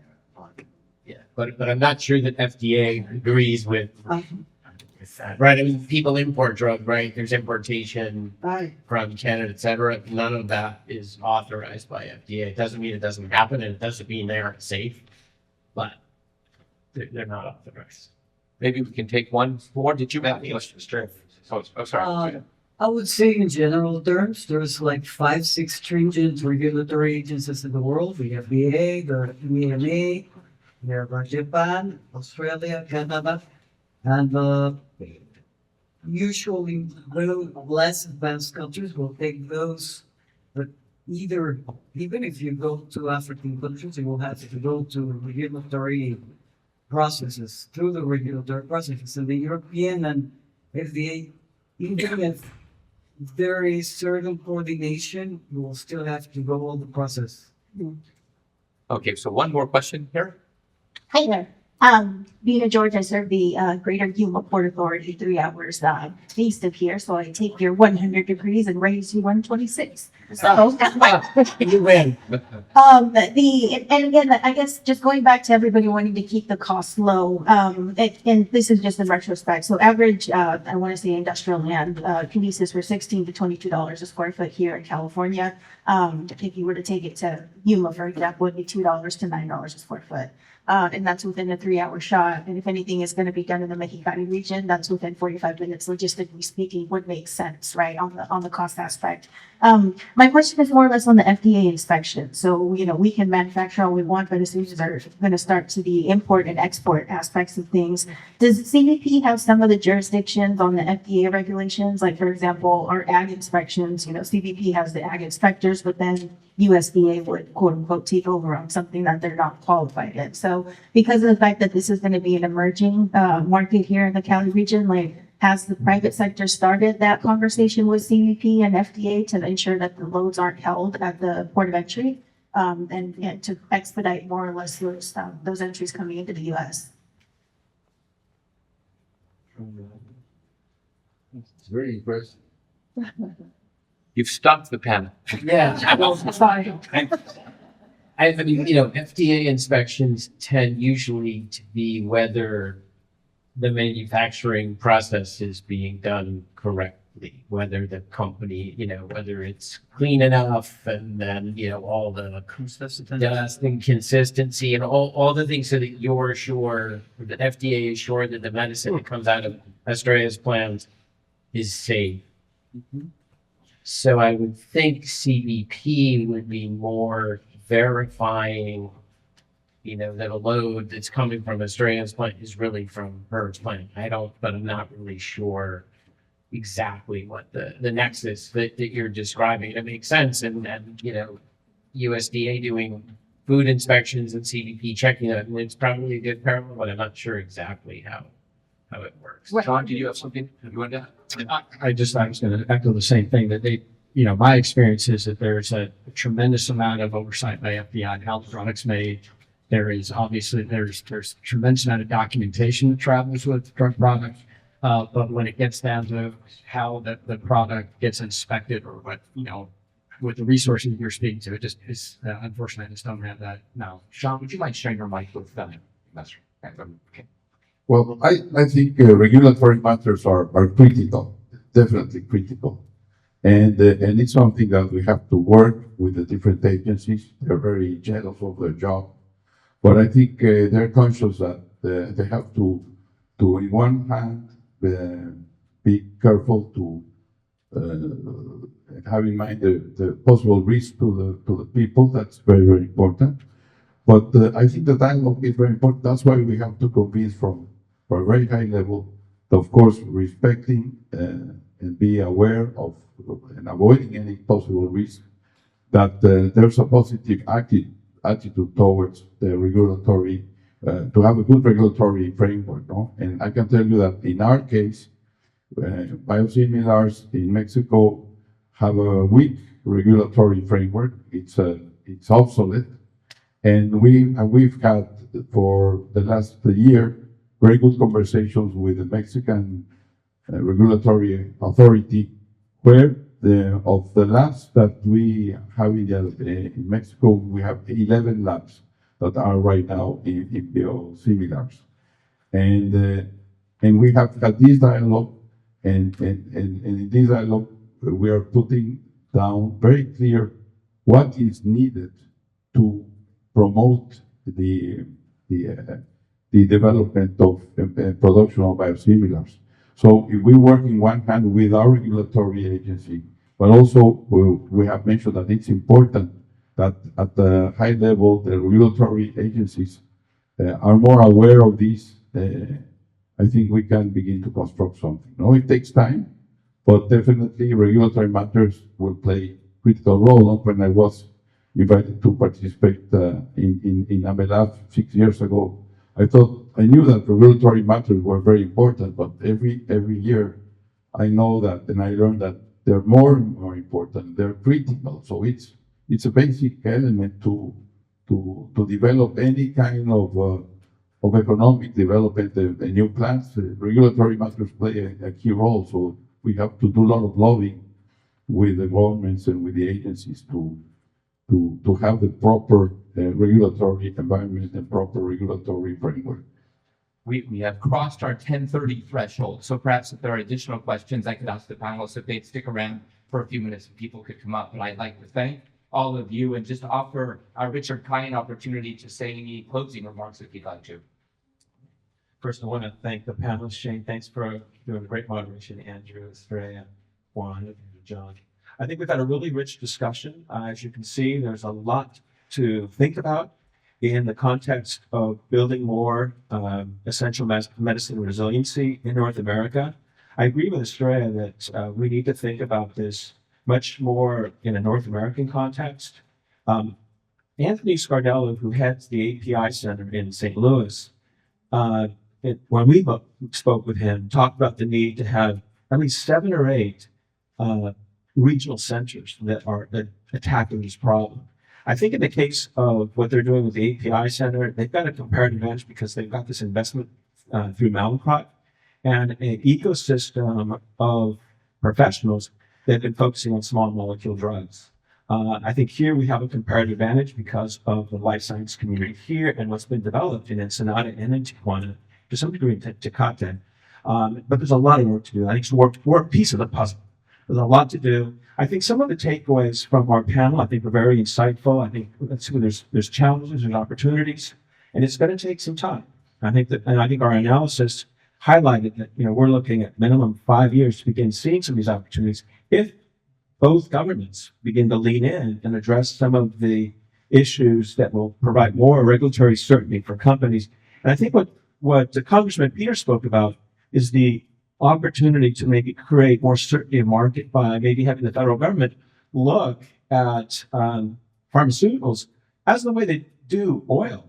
Yeah, but I'm not sure that FDA agrees with um, that, right? I mean, people import drugs, right? There's importation right. from Canada, et cetera. None of that is authorized by FDA. It doesn't mean it doesn't happen, and it doesn't mean they aren't safe, but they're not authorized. Maybe we can take one more. Did you have any questions? Oh, sorry. I would say in general terms, there's like 5-6 stringent regulatory agencies in the world. We have VA, the EMA, we have Japan, Australia, Canada, and usually less advanced countries will take those, but even if you go to African countries, you will have to go to regulatory processes, through the regulatory processes. And the European and FDA, even if there is certain coordination, you will still have to go all the process. Okay, so one more question here. Hi there. Vina George, I serve the Greater Yuma Port Authority 3 hours east of here. So I take your 100 degrees and raise you 126. So You win. and again, I guess just going back to everybody wanting to keep the costs low, and this is just in retrospect. So average, I want to say industrial land leases for $16 to $22 a square foot here in California. If you were to take it to Yuma, for example, it'd be $2 to $9 a square foot. And that's within a 3-hour shot. And if anything is going to be done in the Mexicali region, that's within 45 minutes, logistically speaking, would make sense, right, on the cost aspect. My question is more or less on the FDA inspection. So, you know, we can manufacture all we want, but as soon as they're going to start to the import and export aspects of things, does CBP have some of the jurisdictions on the FDA regulations? Like, for example, our ag inspections, you know, CBP has the ag inspectors, but then USDA would, quote unquote, take over on something that they're not qualified in. So So because of the fact that this is going to be an emerging market here in the Cali region, like has the private sector started that conversation with CBP and FDA to ensure that the loads aren't held at the port of entry, and to expedite more or less those entries coming into the U.S. It's very impressive. You've stumped the panel. Yeah. I mean, FDA inspections tend usually to be whether the manufacturing process is being done correctly, whether the company, whether it's clean enough, and then, all the dust and consistency and all the things so that you're sure, the FDA is sure that the medicine that comes out of Estrella's plants is safe. So I would think CBP would be more verifying, that a load that's coming from Estrella's plant is really from her plant. But I'm not really sure exactly what the nexus that you're describing. It makes sense. And USDA doing food inspections and CBP checking it, and it's probably a good parallel, but I'm not sure exactly how it works. John, did you have something you wanted to add? I was going to echo the same thing that my experience is that there's a tremendous amount of oversight by FBI on how the product's made. There is obviously, there's a tremendous amount of documentation that travels with drug products. But when it gets down to how the product gets inspected or what, with the resources you're speaking to, it just is, unfortunately, I just don't have that now. Sean, would you mind sharing your mic with them? Okay. Well, I think regulatory matters are critical, definitely critical. And it's something that we have to work with the different agencies. They're very jealous of their job. But I think they're conscious that they have to in one hand, be careful to have in mind the possible risk to the people. That's very, very important. But I think the dialogue is very important. That's why we have to convince from a very high level, of course, respecting and be aware of and avoiding any possible risk, that there's a positive attitude towards the regulatory, to have a good regulatory framework. No? And I can tell you that in our case, biosimilars in Mexico have a weak regulatory framework. It's obsolete. And we've had for the last year very good conversations with the Mexican regulatory authority, where of the labs that we have in Mexico, we have 11 labs that are right now in biosimilars. And we have had this dialogue, and in this dialogue, we are putting down very clear what is needed to promote the development of production of biosimilars. So if we work in one hand with our regulatory agency, but also we have mentioned that it's important that at the high level, the regulatory agencies are more aware of this. I think we can begin to construct something. No, it takes time, but definitely regulatory matters will play a critical role. When I was invited to participate in AMELAB 6 years ago, I knew that regulatory matters were very important, but every year I know that, and I learned that they're more and more important. They're critical. So it's a basic element to develop any kind of economic development, the new plants. Regulatory matters play a key role. So we have to do a lot of lobbying with the governments and with the agencies to have the proper regulatory environment and proper regulatory framework. We have crossed our 10:30 threshold, so perhaps if there are additional questions, I could ask the panelists if they'd stick around for a few minutes and people could come up. But I'd like to thank all of you and just offer Richard Kai an opportunity to say any closing remarks if he'd like to. First, I want to thank the panelists. Shane, thanks for doing a great moderation. Andrew, Estrella, Juan, and John. I think we've had a really rich discussion. As you can see, there's a lot to think about in the context of building more essential medicine resiliency in North America. I agree with Estrella that we need to think about this much more in a North American context. Anthony Scardello, who heads the API Center in St. Louis, when we spoke with him, talked about the need to have at least 7 or 8 regional centers that are attacking this problem. I think in the case of what they're doing with the API Center, they've got a comparative advantage because they've got this investment through Mallinckrodt and an ecosystem of professionals that have been focusing on small molecule drugs. I think here we have a comparative advantage because of the life science community here and what's been developed in Ensenada and in Tijuana, to some degree in Tecate. But there's a lot of work to do. I think it's a work piece of the puzzle. There's a lot to do. I think some of the takeaways from our panel, I think, are very insightful. I think there's challenges, there's opportunities, and it's going to take some time. I think our analysis highlighted that we're looking at minimum 5 years to begin seeing some of these opportunities if both governments begin to lean in and address some of the issues that will provide more regulatory certainty for companies. And I think what Congressman Peter spoke about is the opportunity to maybe create more certainty of market by maybe having the federal government look at pharmaceuticals as the way they do oil.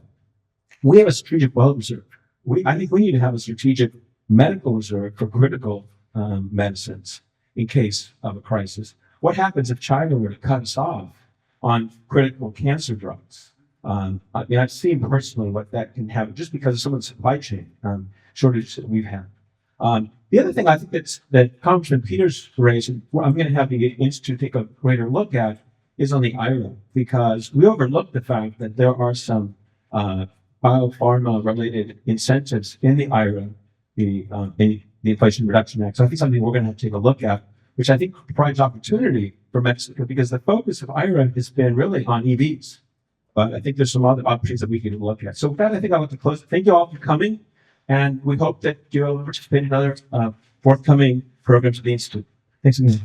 We have a strategic oil reserve. I think we need to have a strategic medical reserve for critical medicines in case of a crisis. What happens if China were to cut us off on critical cancer drugs? I've seen personally what that can have just because of some of the supply chain shortages that we've had. The other thing I think that Congressman Peters raised, and I'm going to have the Institute take a greater look at, is on the IRA, because we overlooked the fact that there are some biopharma-related incentives in the IRA, in the Inflation Reduction Act. So I think something we're going to have to take a look at, which I think provides opportunity for Mexico, because the focus of IRA has been really on EVs. But I think there's some other opportunities that we can look at. So with that, I think I'll have to close. Thank you all for coming. And we hope that you'll participate in other forthcoming programs of the Institute. Thanks again.